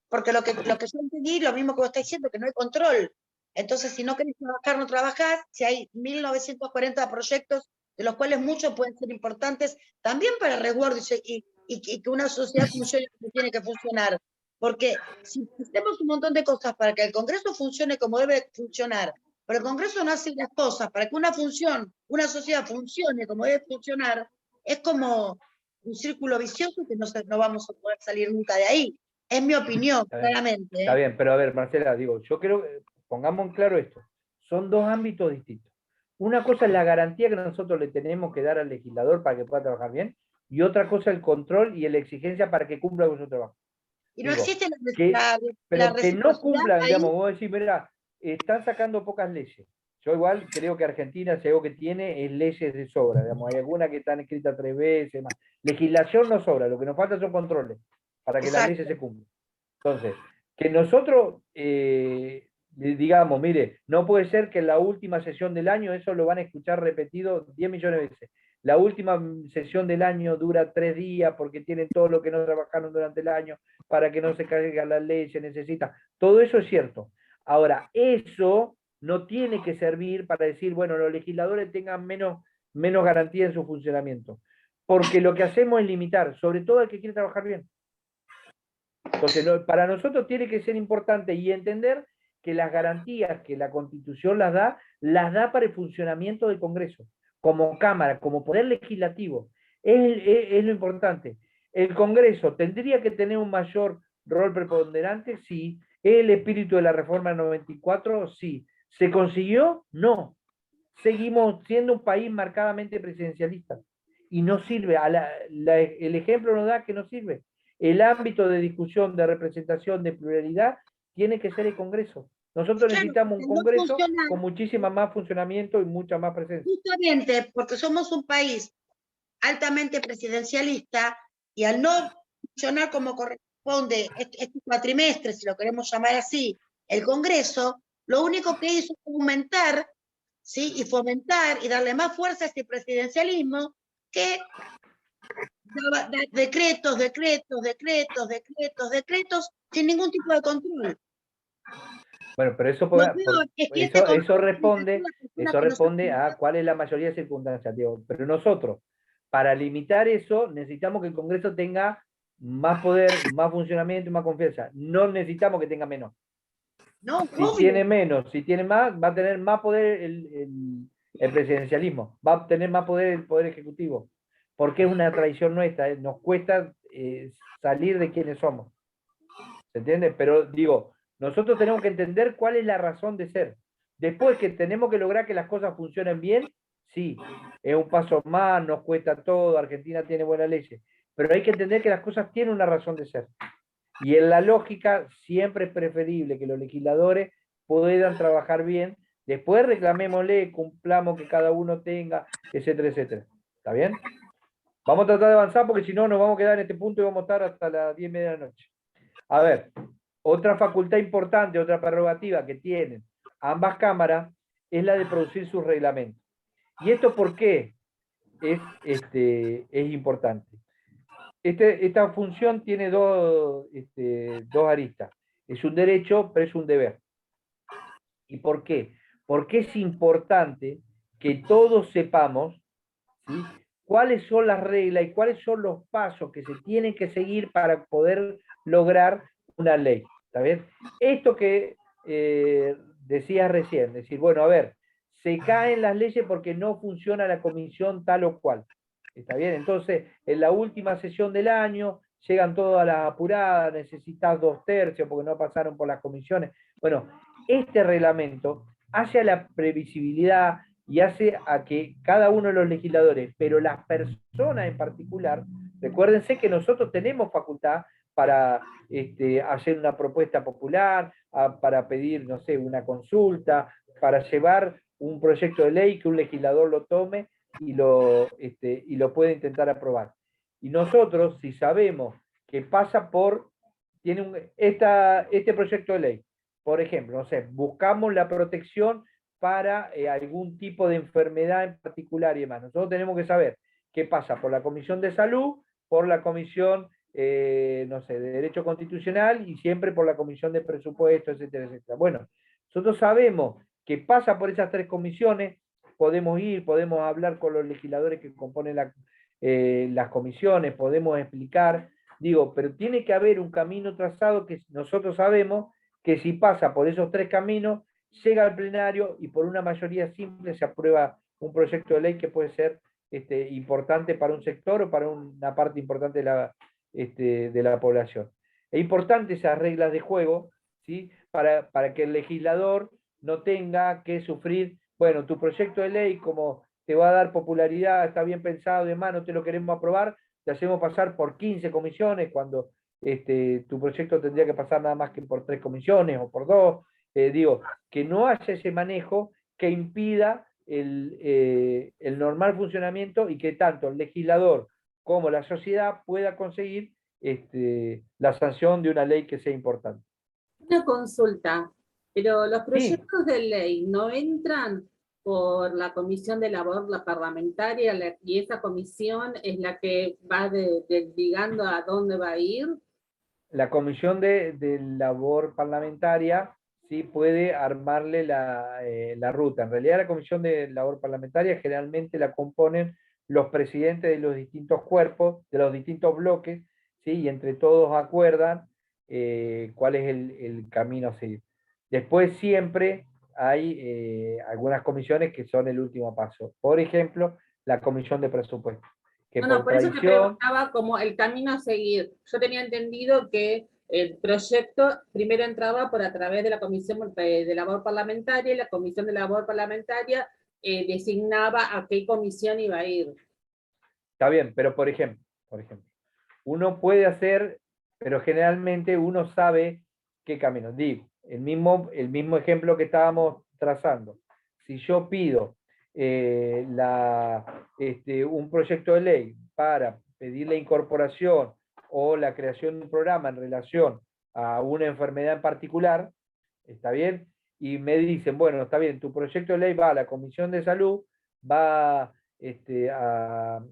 porque lo que yo entendí, lo mismo que vos estás diciendo, que no hay control. Entonces, si no querés trabajar, no trabajás. Si hay 1940 proyectos, de los cuales muchos pueden ser importantes, también para el resguardo y que una sociedad funcione como tiene que funcionar. Porque si hacemos un montón de cosas para que el Congreso funcione como debe funcionar, pero el Congreso no hace las cosas para que una sociedad funcione como debe funcionar, es como un círculo vicioso que no vamos a poder salir nunca de ahí. Es mi opinión, claramente. Está bien, pero a ver, Marcela, digo, yo creo, pongamos en claro esto, son dos ámbitos distintos. Una cosa es la garantía que nosotros le tenemos que dar al legislador para que pueda trabajar bien, y otra cosa el control y la exigencia para que cumpla con su trabajo. Y no Digo, existe pero la que no reciprocidad cumplan, ahí. digamos, vos decís, mira, están sacando pocas leyes. Yo igual creo que Argentina, si algo que tiene, es leyes de sobra, digamos, hay algunas que están escritas 3 veces, más. Legislación no sobra, lo que nos falta son controles, para que las leyes se cumplan. Entonces, que nosotros digamos, mire, no puede ser que en la última sesión del año, eso lo van a escuchar repetido 10 millones de veces, la última sesión del año dura 3 días porque tienen todo lo que no trabajaron durante el año para que no se caiga la ley, se necesita. Todo eso es cierto. Ahora, eso no tiene que servir para decir, bueno, los legisladores tengan menos garantía en su funcionamiento. Porque lo que hacemos es limitar, sobre todo al que quiere trabajar bien. Entonces, para nosotros tiene que ser importante y entender que las garantías que la Constitución las da para el funcionamiento del Congreso, como Cámara, como Poder Legislativo. Es lo importante. El Congreso tendría que tener un mayor rol preponderante, sí. ¿El espíritu de la reforma del 94? Sí. ¿Se consiguió? No. Seguimos siendo un país marcadamente presidencialista. Y no sirve. El ejemplo nos da que no sirve. El ámbito de discusión, de representación, de pluralidad, tiene que ser el Congreso. Nosotros necesitamos un Congreso con muchísima más funcionamiento y mucha más presencia. Justamente porque somos un país altamente presidencialista y al no funcionar como corresponde este cuatrimestre, si lo queremos llamar así, el Congreso, lo único que hizo fue aumentar ¿sí? Y fomentar y darle más fuerza a este presidencialismo que decretos, sin ningún tipo de control. Bueno, pero eso, Lo peor es que este control eso responde tiene que ser las personas que no a cuál es la mayoría de circunstancias, Diego. Pero nosotros, para limitar eso, necesitamos que el Congreso tenga más poder, más funcionamiento y más confianza. No necesitamos que tenga menos. no, Si obvio. tiene menos, si tiene más, va a tener más poder el presidencialismo, va a tener más poder el poder ejecutivo, porque es una tradición nuestra, nos cuesta salir de quienes somos. ¿Se entiende? Pero digo, nosotros tenemos que entender cuál es la razón de ser. Después que tenemos que lograr que las cosas funcionen bien, sí, es un paso más, nos cuesta todo, Argentina tiene buenas leyes, pero hay que entender que las cosas tienen una razón de ser. Y en la lógica siempre es preferible que los legisladores puedan trabajar bien, después reclamémosle, cumplamos que cada uno tenga, etcétera, etcétera. ¿Está bien? Vamos a tratar de avanzar porque si no nos vamos a quedar en este punto y vamos a estar hasta las 10:30 de la noche. A ver, otra facultad importante, otra prerrogativa que tienen ambas cámaras es la de producir sus reglamentos. ¿Y esto por qué es importante? Esta función tiene dos aristas. Es un derecho, pero es un deber. ¿Y por qué? Porque es importante que todos sepamos, ¿sí?, cuáles son las reglas y cuáles son los pasos que se tienen que seguir para poder lograr una ley. ¿Está bien? Esto que decías recién, decir, bueno, a ver, se caen las leyes porque no funciona la comisión tal o cual. ¿Está bien? Entonces, en la última sesión del año, llegan todas las apuradas, necesitas 2/3 porque no pasaron por las comisiones. Bueno, este reglamento hace a la previsibilidad y hace a que cada uno de los legisladores, pero las personas en particular, recuérdense que nosotros tenemos facultad para hacer una propuesta popular, para pedir, no sé, una consulta, para llevar un proyecto de ley que un legislador lo tome y lo puede intentar aprobar. Y nosotros, si sabemos que pasa por, este proyecto de ley, por ejemplo, no sé, buscamos la protección para algún tipo de enfermedad en particular y demás. Nosotros tenemos que saber qué pasa por la Comisión de Salud, por la Comisión, no sé, de Derecho Constitucional y siempre por la Comisión de Presupuesto, etcétera, etcétera. Bueno, nosotros sabemos que pasa por esas tres comisiones, podemos ir, podemos hablar con los legisladores que componen las comisiones, podemos explicar, digo, pero tiene que haber un camino trazado que nosotros sabemos que si pasa por esos tres caminos, llega al plenario y por una mayoría simple se aprueba un proyecto de ley que puede ser importante para un sector o para una parte importante de la población. Es importante esas reglas de juego, ¿sí?, para que el legislador no tenga que sufrir, bueno, tu proyecto de ley, como te va a dar popularidad, está bien pensado y demás, no te lo queremos aprobar, te hacemos pasar por 15 comisiones cuando tu proyecto tendría que pasar nada más que por 3 comisiones o por 2. Digo, que no haya ese manejo que impida el normal funcionamiento y que tanto el legislador como la sociedad pueda conseguir la sanción de una ley que sea importante. Una consulta, pero los Sí, proyectos de ley no entran por la comisión de labor la parlamentaria y esa comisión es la que va desligando a dónde va a ir. la comisión de labor parlamentaria sí puede armarle la ruta. En realidad la comisión de labor parlamentaria generalmente la componen los presidentes de los distintos cuerpos, de los distintos bloques, ¿sí?, y entre todos acuerdan cuál es el camino a seguir. Después siempre hay algunas comisiones que son el último paso. Por ejemplo, la comisión de presupuesto, que No, por eso te tradición... preguntaba como el camino a seguir. Yo tenía entendido que el proyecto primero entraba por a través de la Comisión de Labor Parlamentaria y la Comisión de Labor Parlamentaria designaba a qué comisión iba a ir. Está bien, pero por ejemplo, uno puede hacer, pero generalmente uno sabe qué camino. Digo, el mismo ejemplo que estábamos trazando. Si yo pido un proyecto de ley para pedir la incorporación o la creación de un programa en relación a una enfermedad en particular, ¿está bien? y me dicen, bueno, está bien, tu proyecto de ley va a la Comisión de Salud, va a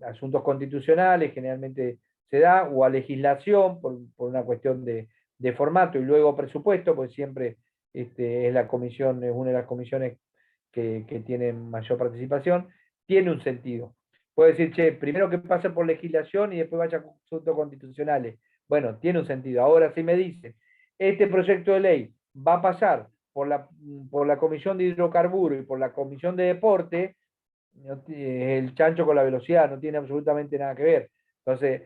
asuntos constitucionales, generalmente se da, o a legislación, por una cuestión de formato, y luego presupuesto, pues siempre es la comisión, es una de las comisiones que tienen mayor participación, tiene un sentido. Puede decir, che, primero que pase por legislación y después vaya a asuntos constitucionales. Bueno, tiene un sentido. Ahora, si me dice, este proyecto de ley va a pasar por la Comisión de Hidrocarburos y por la Comisión de Deporte, el chancho con la velocidad, no tiene absolutamente nada que ver. Entonces,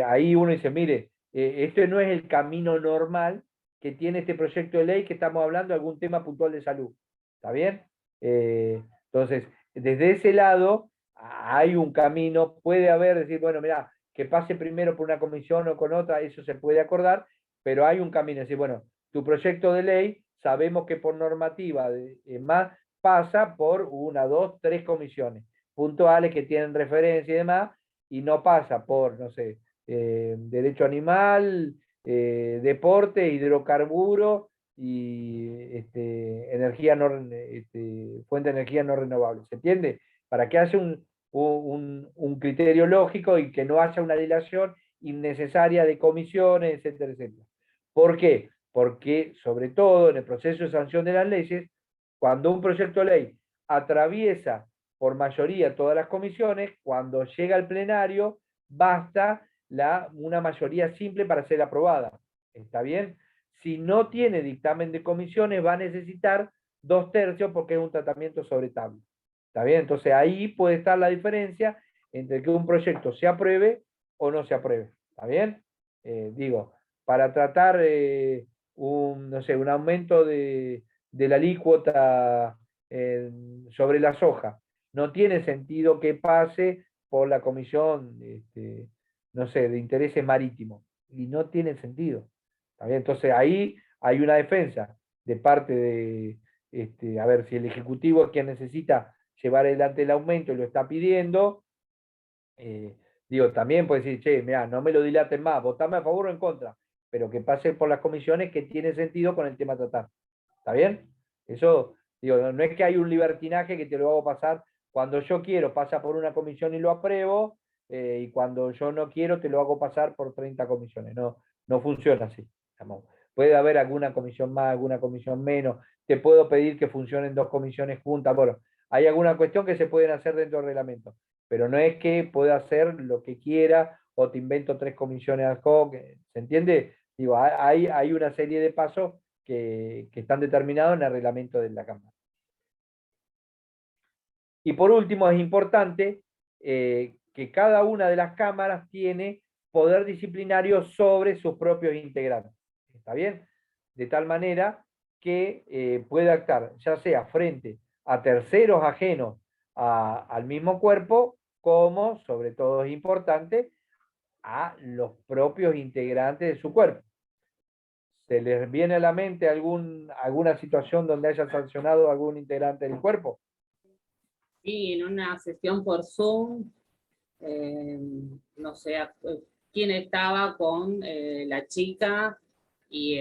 ahí uno dice, mire, este no es el camino normal que tiene este proyecto de ley que estamos hablando de algún tema puntual de salud. ¿Está bien? Entonces, desde ese lado hay un camino, puede haber, decir, bueno, mira, que pase primero por una comisión o con otra, eso se puede acordar, pero hay un camino, decir, bueno, tu proyecto de ley, sabemos que por normativa más pasa por 1, 2, 3 comisiones puntuales que tienen referencia y demás, y no pasa por, no sé, derecho animal, deporte, hidrocarburo y energía no, fuente de energía no renovable. ¿Se entiende? Para que haya un criterio lógico y que no haya una dilación innecesaria de comisiones, etcétera, etcétera. ¿Por qué? Porque, sobre todo, en el proceso de sanción de las leyes, cuando un proyecto de ley atraviesa por mayoría todas las comisiones, cuando llega al plenario, basta una mayoría simple para ser aprobada. ¿Está bien? Si no tiene dictamen de comisiones, va a necesitar 2/3 porque es un tratamiento sobre tabla. ¿Está bien? Entonces ahí puede estar la diferencia entre que un proyecto se apruebe o no se apruebe. ¿Está bien? Digo, para tratar no sé, un aumento de la alícuota sobre la soja, no tiene sentido que pase por la comisión, no sé, de intereses marítimos. Y no tiene sentido. ¿Está bien? Entonces ahí hay una defensa de parte de, a ver, si el Ejecutivo es quien necesita llevar adelante el aumento y lo está pidiendo, digo, también puede decir, che, mira, no me lo dilaten más, votame a favor o en contra, pero que pase por las comisiones que tiene sentido con el tema a tratar. ¿Está bien? Eso, digo, no es que hay un libertinaje que te lo hago pasar cuando yo quiero, pasa por una comisión y lo apruebo, y cuando yo no quiero, te lo hago pasar por 30 comisiones. No, no funciona así. Digamos. Puede haber alguna comisión más, alguna comisión menos. Te puedo pedir que funcionen 2 comisiones juntas. Bueno, hay alguna cuestión que se pueden hacer dentro del reglamento, pero no es que pueda hacer lo que quiera o te invento 3 comisiones ad hoc. ¿Se entiende? Digo, hay una serie de pasos que están determinados en el reglamento de la Cámara. Y por último, es importante que cada una de las cámaras tiene poder disciplinario sobre sus propios integrantes. ¿Está bien? De tal manera que puede actuar, ya sea frente a terceros ajenos al mismo cuerpo, como, sobre todo es importante, a los propios integrantes de su cuerpo. ¿Se les viene a la mente alguna situación donde haya sancionado a algún integrante del cuerpo? Sí, en una sesión por Zoom, no sé quién estaba con la chica y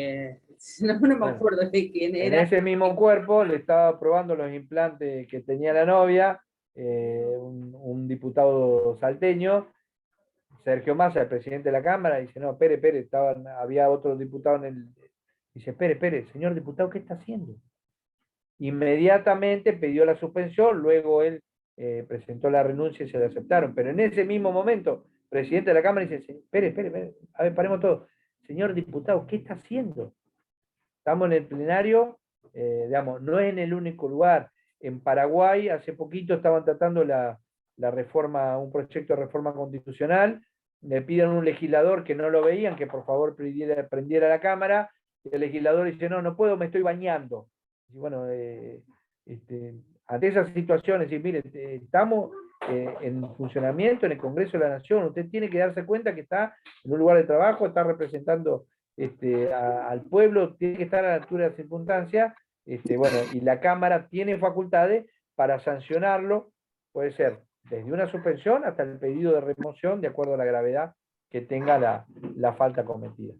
no me acuerdo de quién era. En ese mismo cuerpo le estaba probando los implantes que tenía la novia, un diputado salteño, Sergio Massa, el presidente de la Cámara, dice, no, espere, había otro diputado en el... Dice, espere, señor diputado, ¿qué está haciendo? Inmediatamente pidió la suspensión, luego él presentó la renuncia y se la aceptaron. Pero en ese mismo momento, el presidente de la Cámara dice, espere, a ver, paremos todo. Señor diputado, ¿qué está haciendo? Estamos en el plenario, digamos, no es en el único lugar. En Paraguay, hace poquito estaban tratando la reforma, un proyecto de reforma constitucional, le piden a un legislador que no lo veían, que por favor prendiera la cámara, y el legislador dice, no puedo, me estoy bañando. Y bueno, ante esas situaciones, y mire, estamos en funcionamiento en el Congreso de la Nación, usted tiene que darse cuenta que está en un lugar de trabajo, está representando al pueblo, tiene que estar a la altura de las circunstancias, bueno, y la Cámara tiene facultades para sancionarlo, puede ser desde una suspensión hasta el pedido de remoción, de acuerdo a la gravedad que tenga la falta cometida.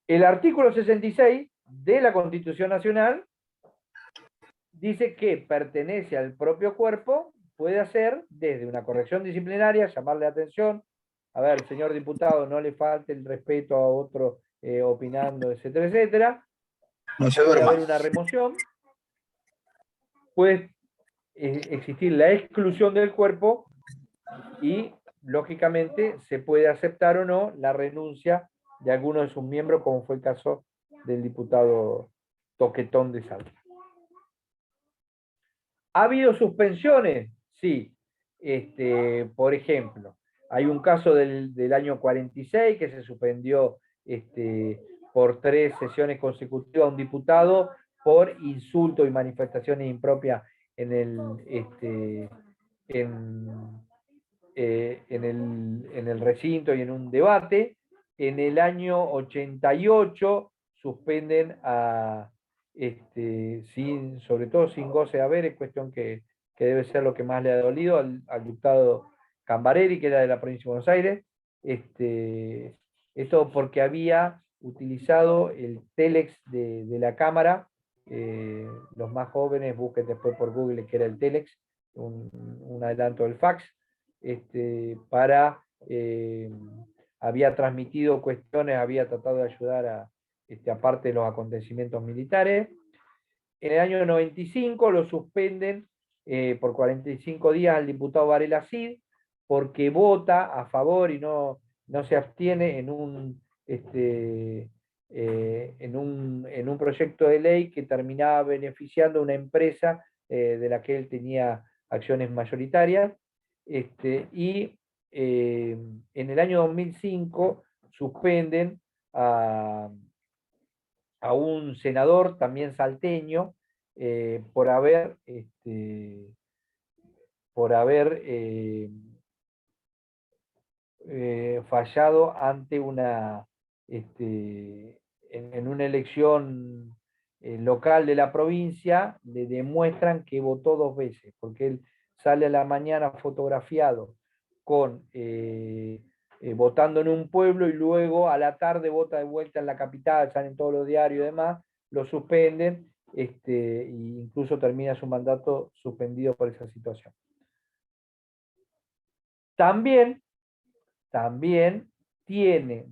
El artículo 66 de la Constitución Nacional dice que pertenece al propio cuerpo, puede hacer desde una corrección disciplinaria, llamarle atención, a ver, señor diputado, no le falte el respeto a otro opinando, etcétera, etcétera. No se Puede duerma. haber una remoción, puede existir la exclusión del cuerpo y, lógicamente, se puede aceptar o no la renuncia de alguno de sus miembros, como fue el caso del diputado Toquetón de Salta. ¿Ha habido suspensiones? Sí. Por ejemplo, hay un caso del año 46 que se suspendió por 3 sesiones consecutivas a un diputado por insulto y manifestaciones impropias en el recinto y en un debate. En el año 88 suspenden sobre todo sin goce de haber, es cuestión que debe ser lo que más le ha dolido al diputado Cambareri, que era de la provincia de Buenos Aires. Esto porque había utilizado el Telex de la Cámara. Los más jóvenes busquen después por Google que era el Telex, un adelanto del fax, había transmitido cuestiones, había tratado de ayudar aparte de los acontecimientos militares. En el año 95 lo suspenden por 45 días al diputado Varela Cid, porque vota a favor y no se abstiene en un proyecto de ley que terminaba beneficiando a una empresa de la que él tenía acciones mayoritarias. En el año 2005 suspenden a un senador, también salteño, por haber fallado ante en una elección local de la provincia. Le demuestran que votó 2 veces, porque él sale a la mañana fotografiado votando en un pueblo y luego a la tarde vota de vuelta en la capital, salen todos los diarios y demás, lo suspenden, e incluso termina su mandato suspendido por esa situación. También tiene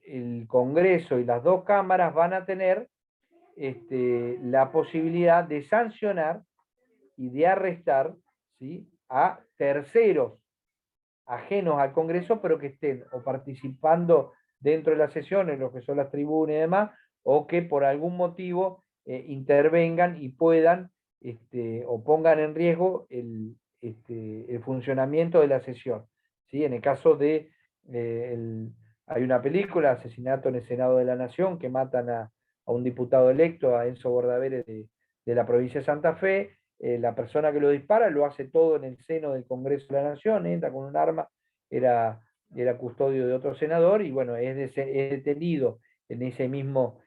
el Congreso y las 2 cámaras van a tener la posibilidad de sancionar y de arrestar, ¿sí?, a terceros ajenos al Congreso, pero que estén o participando dentro de las sesiones, lo que son las tribunas y demás, o que por algún motivo intervengan y puedan o pongan en riesgo el funcionamiento de la sesión. ¿Sí? En el caso de, hay una película, Asesinato en el Senado de la Nación, que matan a un diputado electo, a Enzo Bordaberry de la provincia de Santa Fe. La persona que lo dispara lo hace todo en el seno del Congreso de la Nación, entra con un arma, era custodio de otro senador, y bueno, es detenido en ese mismo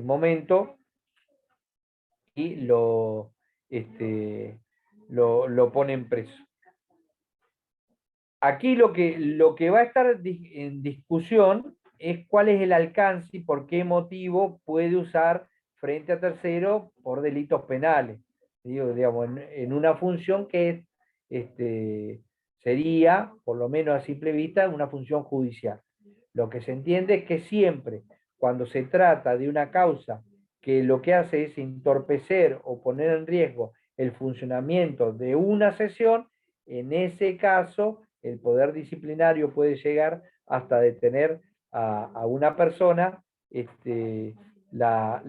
momento, y lo ponen preso. Aquí lo que va a estar en discusión es cuál es el alcance y por qué motivo puede usar frente a tercero por delitos penales. Digamos, en una función que sería, por lo menos a simple vista, una función judicial. Lo que se entiende es que siempre, cuando se trata de una causa que lo que hace es entorpecer o poner en riesgo el funcionamiento de una sesión, en ese caso el poder disciplinario puede llegar hasta detener a una persona. La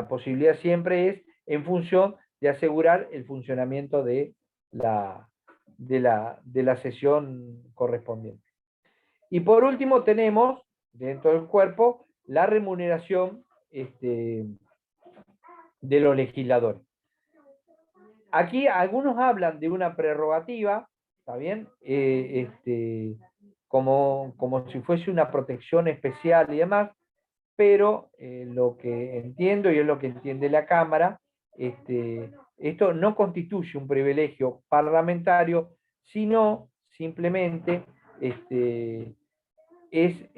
posibilidad siempre es en función de asegurar el funcionamiento de la sesión correspondiente. Y por último tenemos, dentro del cuerpo, la remuneración de los legisladores. Aquí algunos hablan de una prerrogativa, ¿está bien? Como si fuese una protección especial y demás, pero lo que entiendo, y es lo que entiende la Cámara, esto no constituye un privilegio parlamentario, sino simplemente es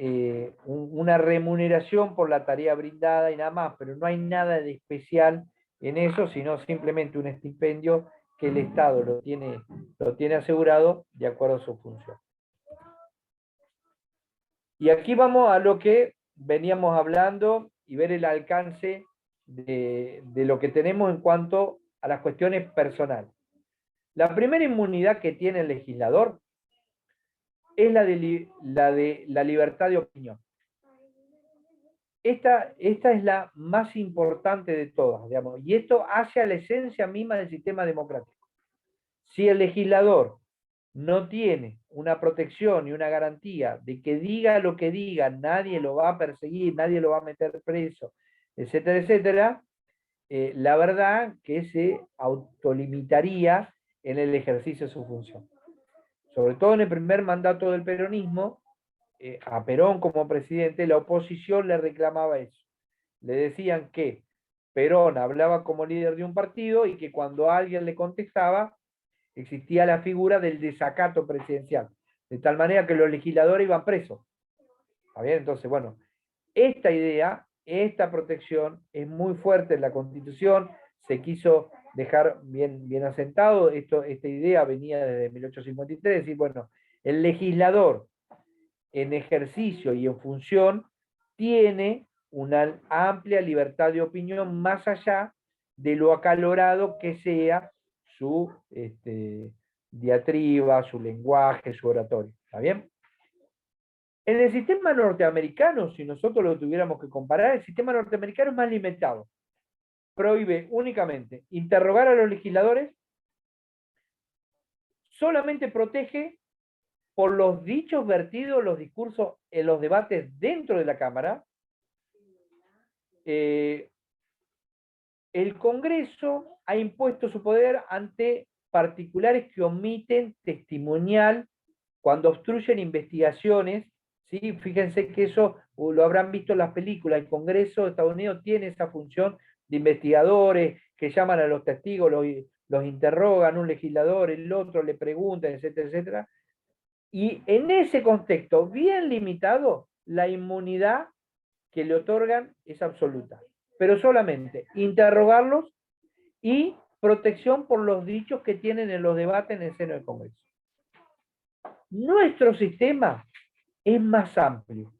una remuneración por la tarea brindada y nada más, pero no hay nada de especial en eso, sino simplemente un estipendio que el Estado lo tiene asegurado de acuerdo a su función. Y aquí vamos a lo que veníamos hablando y ver el alcance de lo que tenemos en cuanto a las cuestiones personales. La primera inmunidad que tiene el legislador es la de la libertad de opinión. Esta es la más importante de todas, digamos, y esto hace a la esencia misma del sistema democrático. Si el legislador no tiene una protección y una garantía de que diga lo que diga, nadie lo va a perseguir, nadie lo va a meter preso, etcétera, etcétera, la verdad que se autolimitaría en el ejercicio de su función. Sobre todo en el primer mandato del peronismo, a Perón como presidente, la oposición le reclamaba eso. Le decían que Perón hablaba como líder de un partido y que cuando alguien le contestaba, existía la figura del desacato presidencial, de tal manera que los legisladores iban presos. ¿Está bien? Entonces, bueno, esta idea, esta protección es muy fuerte en la Constitución, se quiso dejar bien asentado, esta idea venía desde 1853, es decir, bueno, el legislador en ejercicio y en función tiene una amplia libertad de opinión más allá de lo acalorado que sea su diatriba, su lenguaje, su oratorio. ¿Está bien? En el sistema norteamericano, si nosotros lo tuviéramos que comparar, el sistema norteamericano es más limitado. Prohíbe únicamente interrogar a los legisladores, solamente protege por los dichos vertidos, los discursos en los debates dentro de la Cámara. El Congreso ha impuesto su poder ante particulares que omiten testimonial cuando obstruyen investigaciones. ¿Sí? Fíjense que eso lo habrán visto en las películas. El Congreso de Estados Unidos tiene esa función de investigadores que llaman a los testigos, los interrogan, un legislador, el otro le pregunta, etcétera, etcétera. Y en ese contexto bien limitado, la inmunidad que le otorgan es absoluta, pero solamente interrogarlos y protección por los dichos que tienen en los debates en el seno del Congreso. Nuestro sistema es más amplio.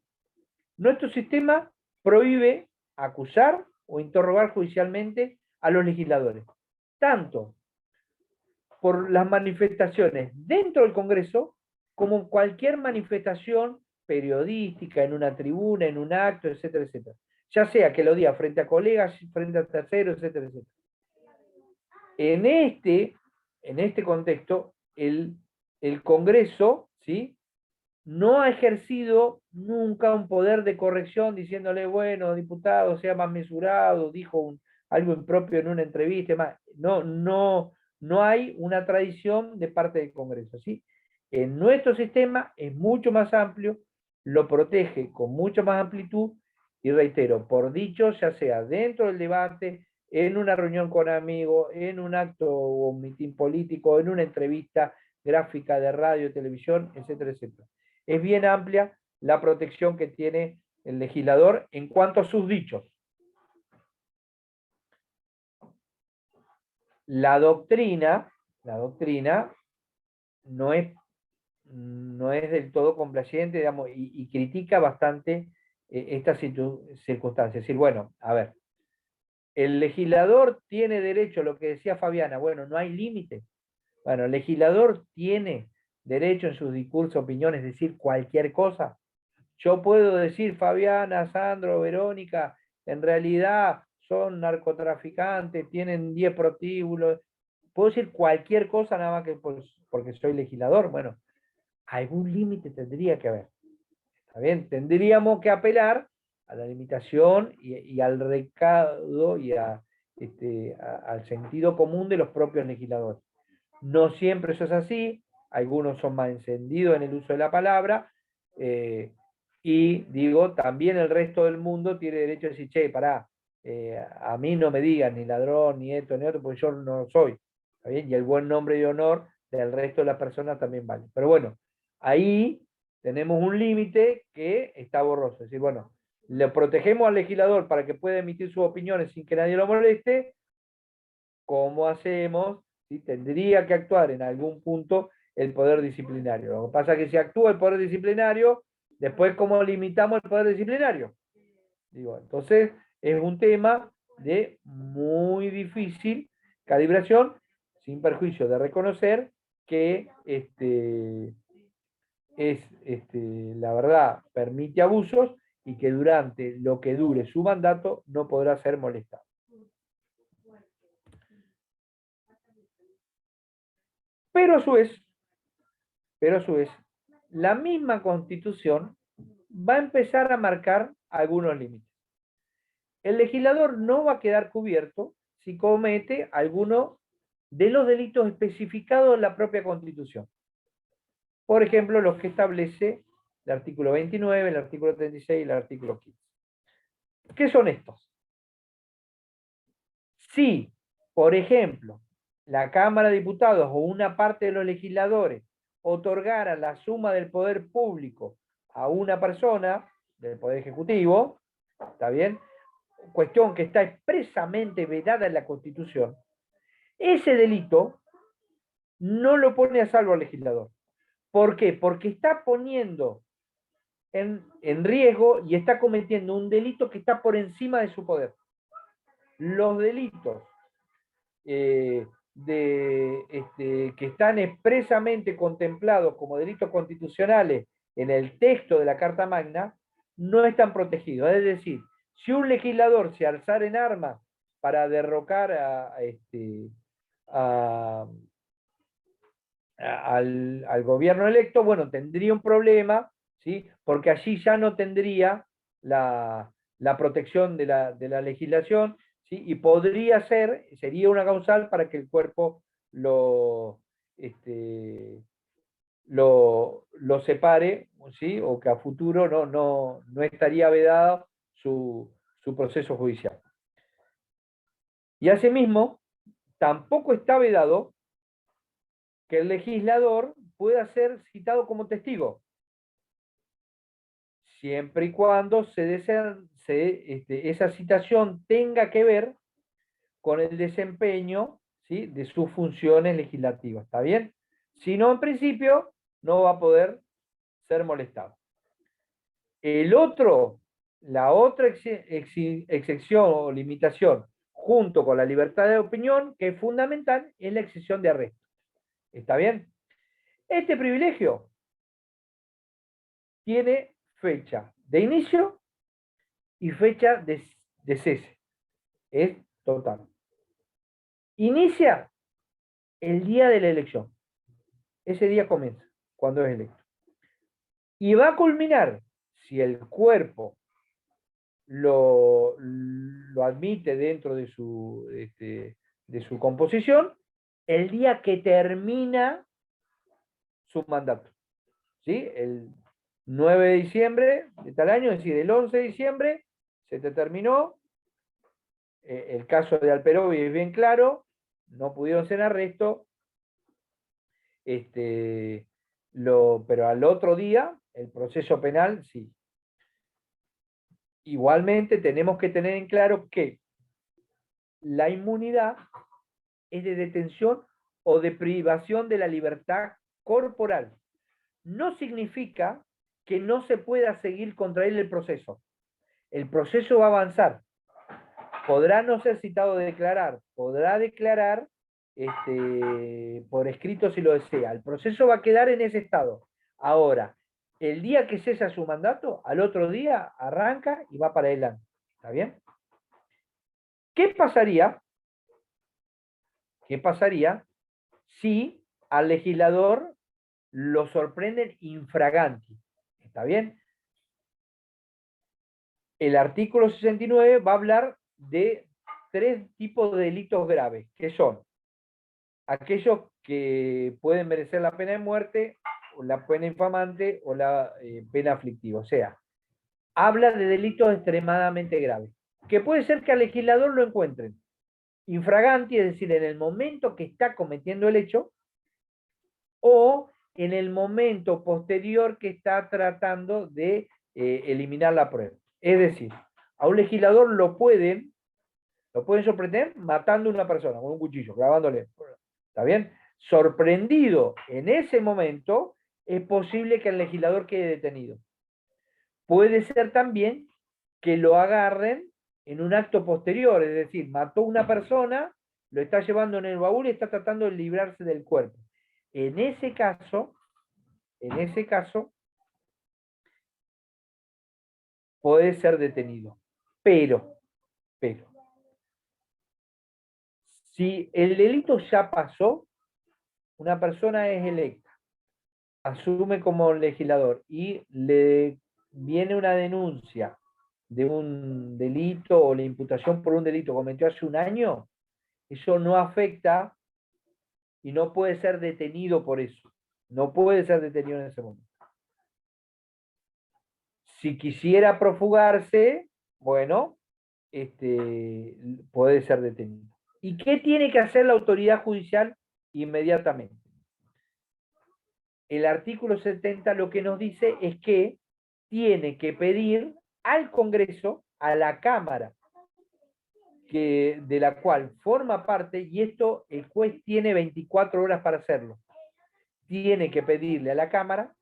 Nuestro sistema prohíbe acusar o interrogar judicialmente a los legisladores, tanto por las manifestaciones dentro del Congreso como cualquier manifestación periodística, en una tribuna, en un acto, etcétera, etcétera. Ya sea que lo diga frente a colegas, frente a terceros, etcétera, etcétera. En este contexto, el Congreso, ¿sí?, no ha ejercido nunca un poder de corrección diciéndole, bueno, diputado, sea más mesurado, dijo algo impropio en una entrevista, no hay una tradición de parte del Congreso, ¿sí? En nuestro sistema es mucho más amplio, lo protege con mucha más amplitud y reitero, por dicho, ya sea dentro del debate, en una reunión con amigos, en un acto o un mitin político, en una entrevista gráfica de radio, televisión, etcétera, etcétera. Es bien amplia la protección que tiene el legislador en cuanto a sus dichos. La doctrina no es del todo complaciente, digamos, y critica bastante estas circunstancias. Es decir, bueno, a ver, el legislador tiene derecho, lo que decía Fabiana, bueno, no hay límite. Bueno, el legislador tiene derecho en sus discursos, opiniones, decir cualquier cosa. Yo puedo decir, Fabiana, Sandro, Verónica, en realidad son narcotraficantes, tienen 10 prostíbulos. Puedo decir cualquier cosa nada más que porque soy legislador. Bueno, algún límite tendría que haber. ¿Está bien? Tendríamos que apelar a la limitación y al recaudo y al sentido común de los propios legisladores. No siempre eso es así, algunos son más encendidos en el uso de la palabra, y digo, también el resto del mundo tiene derecho a decir, che, pará, a mí no me digan ni ladrón, ni esto, ni otro, porque yo no soy. ¿Está bien? Y el buen nombre y honor del resto de las personas también vale. Pero bueno, ahí tenemos un límite que está borroso. Es decir, bueno, le protegemos al legislador para que pueda emitir sus opiniones sin que nadie lo moleste. ¿Cómo hacemos? ¿Sí? Tendría que actuar en algún punto el poder disciplinario. Lo que pasa es que si actúa el poder disciplinario, después ¿cómo limitamos el poder disciplinario? Digo, entonces es un tema de muy difícil calibración, sin perjuicio de reconocer que la verdad permite abusos y que durante lo que dure su mandato no podrá ser molestado. Pero a su vez, la misma Constitución va a empezar a marcar algunos límites. El legislador no va a quedar cubierto si comete alguno de los delitos especificados en la propia Constitución. Por ejemplo, los que establece el artículo 29, el artículo 36 y el artículo 15. ¿Qué son estos? Si, por ejemplo, la Cámara de Diputados o una parte de los legisladores otorgara la suma del poder público a una persona del Poder Ejecutivo, ¿está bien? Cuestión que está expresamente vedada en la Constitución, ese delito no lo pone a salvo al legislador. ¿Por qué? Porque está poniendo en riesgo y está cometiendo un delito que está por encima de su poder. Los delitos que están expresamente contemplados como delitos constitucionales en el texto de la Carta Magna no están protegidos. Es decir, si un legislador se alzara en armas para derrocar al gobierno electo, bueno, tendría un problema, ¿sí? Porque allí ya no tendría la protección de la legislación, ¿sí? Y sería una causal para que el cuerpo lo separe, ¿sí? O que a futuro no estaría vedado su proceso judicial. Y asimismo, tampoco está vedado que el legislador pueda ser citado como testigo, siempre y cuando esa citación tenga que ver con el desempeño, ¿sí? De sus funciones legislativas, ¿está bien? Si no, en principio, no va a poder ser molestado. La otra excepción o limitación, junto con la libertad de opinión, que es fundamental, es la excepción de arresto. ¿Está bien? Este privilegio tiene fecha de inicio y fecha de cese. Es total. Inicia el día de la elección. Ese día comienza, cuando es electo. Y va a culminar, si el cuerpo lo admite dentro de su composición, el día que termina su mandato. ¿Sí? El 9 de diciembre de tal año, es decir, el 11 de diciembre, se te terminó. El caso de Alperovi es bien claro, no pudieron ser arresto, pero al otro día, el proceso penal, sí. Igualmente tenemos que tener en claro que la inmunidad es de detención o de privación de la libertad corporal. No significa que no se pueda seguir contra él el proceso. El proceso va a avanzar. Podrá no ser citado a declarar, podrá declarar por escrito si lo desea. El proceso va a quedar en ese estado. Ahora, el día que cesa su mandato, al otro día arranca y va para adelante. ¿Está bien? ¿Qué pasaría si al legislador lo sorprenden infraganti? ¿Está bien? El artículo 69 va a hablar de 3 tipos de delitos graves, que son aquellos que pueden merecer la pena de muerte, o la pena infamante, o la pena aflictiva. O sea, habla de delitos extremadamente graves, que puede ser que al legislador lo encuentren infraganti, es decir, en el momento que está cometiendo el hecho, o en el momento posterior que está tratando de eliminar la prueba. Es decir, a un legislador lo pueden sorprender matando a una persona con un cuchillo, clavándole. ¿Está bien? Sorprendido en ese momento, es posible que el legislador quede detenido. Puede ser también que lo agarren en un acto posterior, es decir, mató a una persona, lo está llevando en el baúl y está tratando de librarse del cuerpo. En ese caso, puede ser detenido. Pero, si el delito ya pasó, una persona es electa, asume como legislador y le viene una denuncia de un delito o la imputación por un delito cometido hace un año, eso no afecta y no puede ser detenido por eso. No puede ser detenido en ese momento. Si quisiera profugarse, bueno, puede ser detenido. ¿Y qué tiene que hacer la autoridad judicial inmediatamente? El artículo 70 lo que nos dice es que tiene que pedir al Congreso, a la Cámara, de la cual forma parte, y esto el juez tiene 24 horas para hacerlo. Tiene que pedirle a la Cámara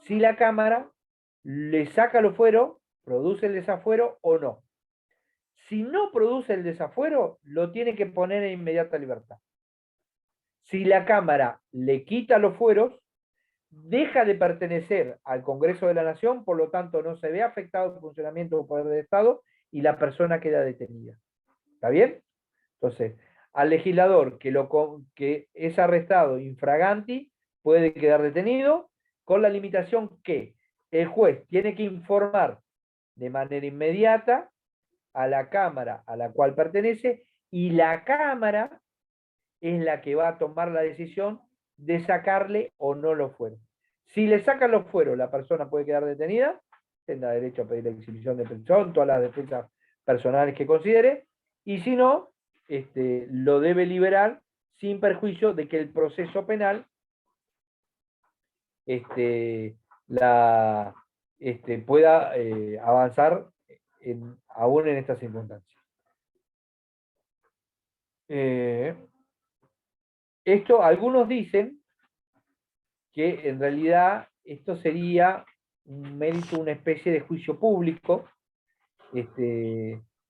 si la Cámara le saca el fuero, produce el desafuero o no. Si no produce el desafuero, lo tiene que poner en inmediata libertad. Si la Cámara le quita los fueros, deja de pertenecer al Congreso de la Nación, por lo tanto no se ve afectado el funcionamiento del poder del Estado y la persona queda detenida. ¿Está bien? Entonces, al legislador que es arrestado infraganti puede quedar detenido, con la limitación que el juez tiene que informar de manera inmediata a la Cámara a la cual pertenece, y la Cámara es la que va a tomar la decisión de sacarle o no los fueros. Si le sacan los fueros, la persona puede quedar detenida, tendrá derecho a pedir la exhibición de prisión, todas las defensas personales que considere, y si no, lo debe liberar sin perjuicio de que el proceso penal pueda avanzar aún en estas circunstancias. Esto, algunos dicen que en realidad esto sería un mérito, una especie de juicio público,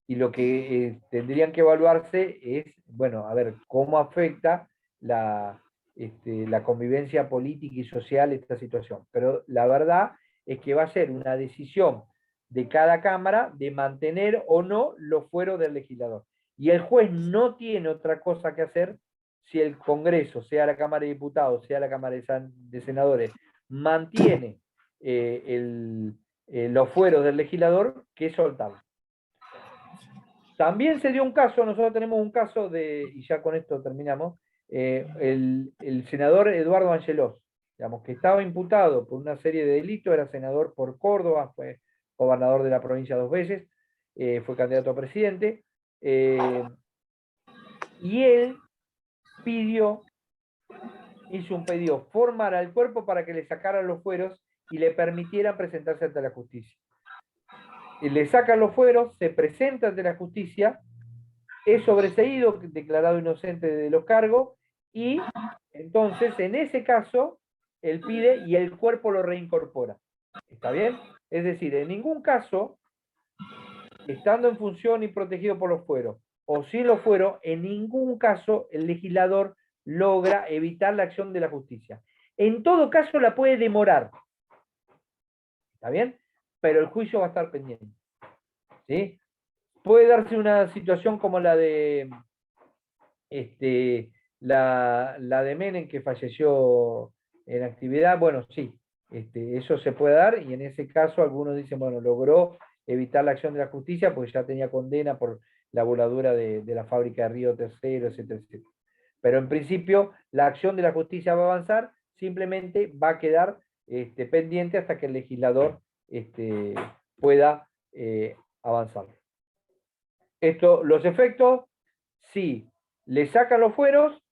y lo que tendrían que evaluarse es, bueno, a ver, cómo afecta la convivencia política y social esta situación. Pero la verdad es que va a ser una decisión de cada Cámara de mantener o no los fueros del legislador. Y el juez no tiene otra cosa que hacer si el Congreso, sea la Cámara de Diputados, sea la Cámara de Senadores, mantiene los fueros del legislador, que soltarlo. También se dio un caso, nosotros tenemos un caso y ya con esto terminamos, el senador Eduardo Angelós, digamos, que estaba imputado por una serie de delitos, era senador por Córdoba, fue gobernador de la provincia 2 veces, fue candidato a presidente, y él hizo un pedido formal al cuerpo para que le sacaran los fueros y le permitieran presentarse ante la justicia. Le sacan los fueros, se presenta ante la justicia, es sobreseído, declarado inocente de los cargos, y entonces en ese caso él pide y el cuerpo lo reincorpora. ¿Está bien? Es decir, en ningún caso, estando en función y protegido por los fueros, o sin los fueros, en ningún caso el legislador logra evitar la acción de la justicia. En todo caso la puede demorar. ¿Está bien? Pero el juicio va a estar pendiente. ¿Sí? Puede darse una situación como la de la de Menem, que falleció en actividad. Bueno, sí, eso se puede dar, y en ese caso algunos dicen, bueno, logró evitar la acción de la justicia porque ya tenía condena por la voladura de la fábrica de Río Tercero, etcétera, etcétera. Pero en principio la acción de la justicia va a avanzar, simplemente va a quedar pendiente hasta que el legislador pueda avanzar. Los efectos, si le sacan los fueros,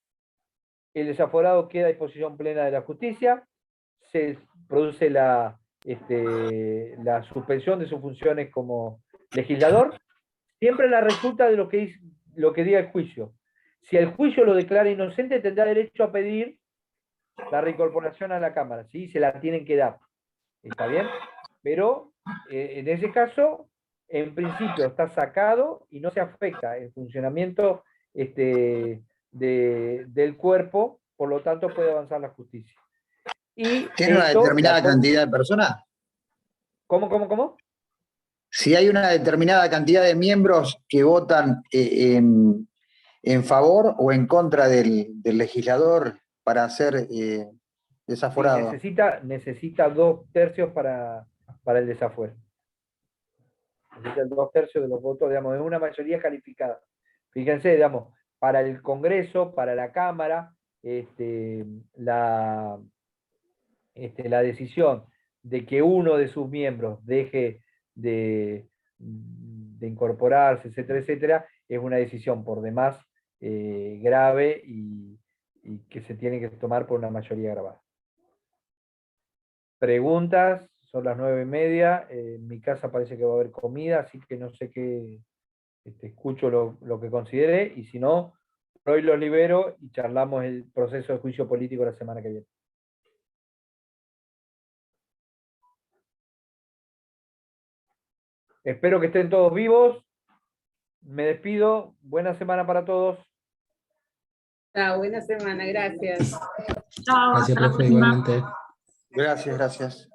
el desaforado queda a disposición plena de la justicia. se produce la suspensión de sus funciones como legislador, siempre la resulta de lo que diga el juicio. Si el juicio lo declara inocente, tendrá derecho a pedir la reincorporación a la Cámara, ¿sí? Se la tienen que dar. ¿Está bien? Pero en ese caso, en principio está sacado y no se afecta el funcionamiento del cuerpo, por lo tanto puede avanzar la justicia. Y ¿Tiene una determinada cantidad de personas? ¿Cómo? Si hay una determinada cantidad de miembros que votan en favor o en contra del legislador para ser desaforado. Sí, necesita 2/3 para el desafuero. Necesita 2/3 de los votos, digamos, es una mayoría calificada. Fíjense, digamos, para el Congreso, para la Cámara, la decisión de que uno de sus miembros deje de incorporarse, etcétera, etcétera, es una decisión por demás grave y que se tiene que tomar por una mayoría grabada. Preguntas, son las 9:30, en mi casa parece que va a haber comida, así que no sé qué, escucho lo que considere, y si no, hoy los libero y charlamos el proceso de juicio político la semana que viene. Espero que estén todos vivos. Me despido. Buena semana para todos. Chao, buena semana, gracias. Chao, Gracias, hasta la profe, próxima. igualmente. Gracias.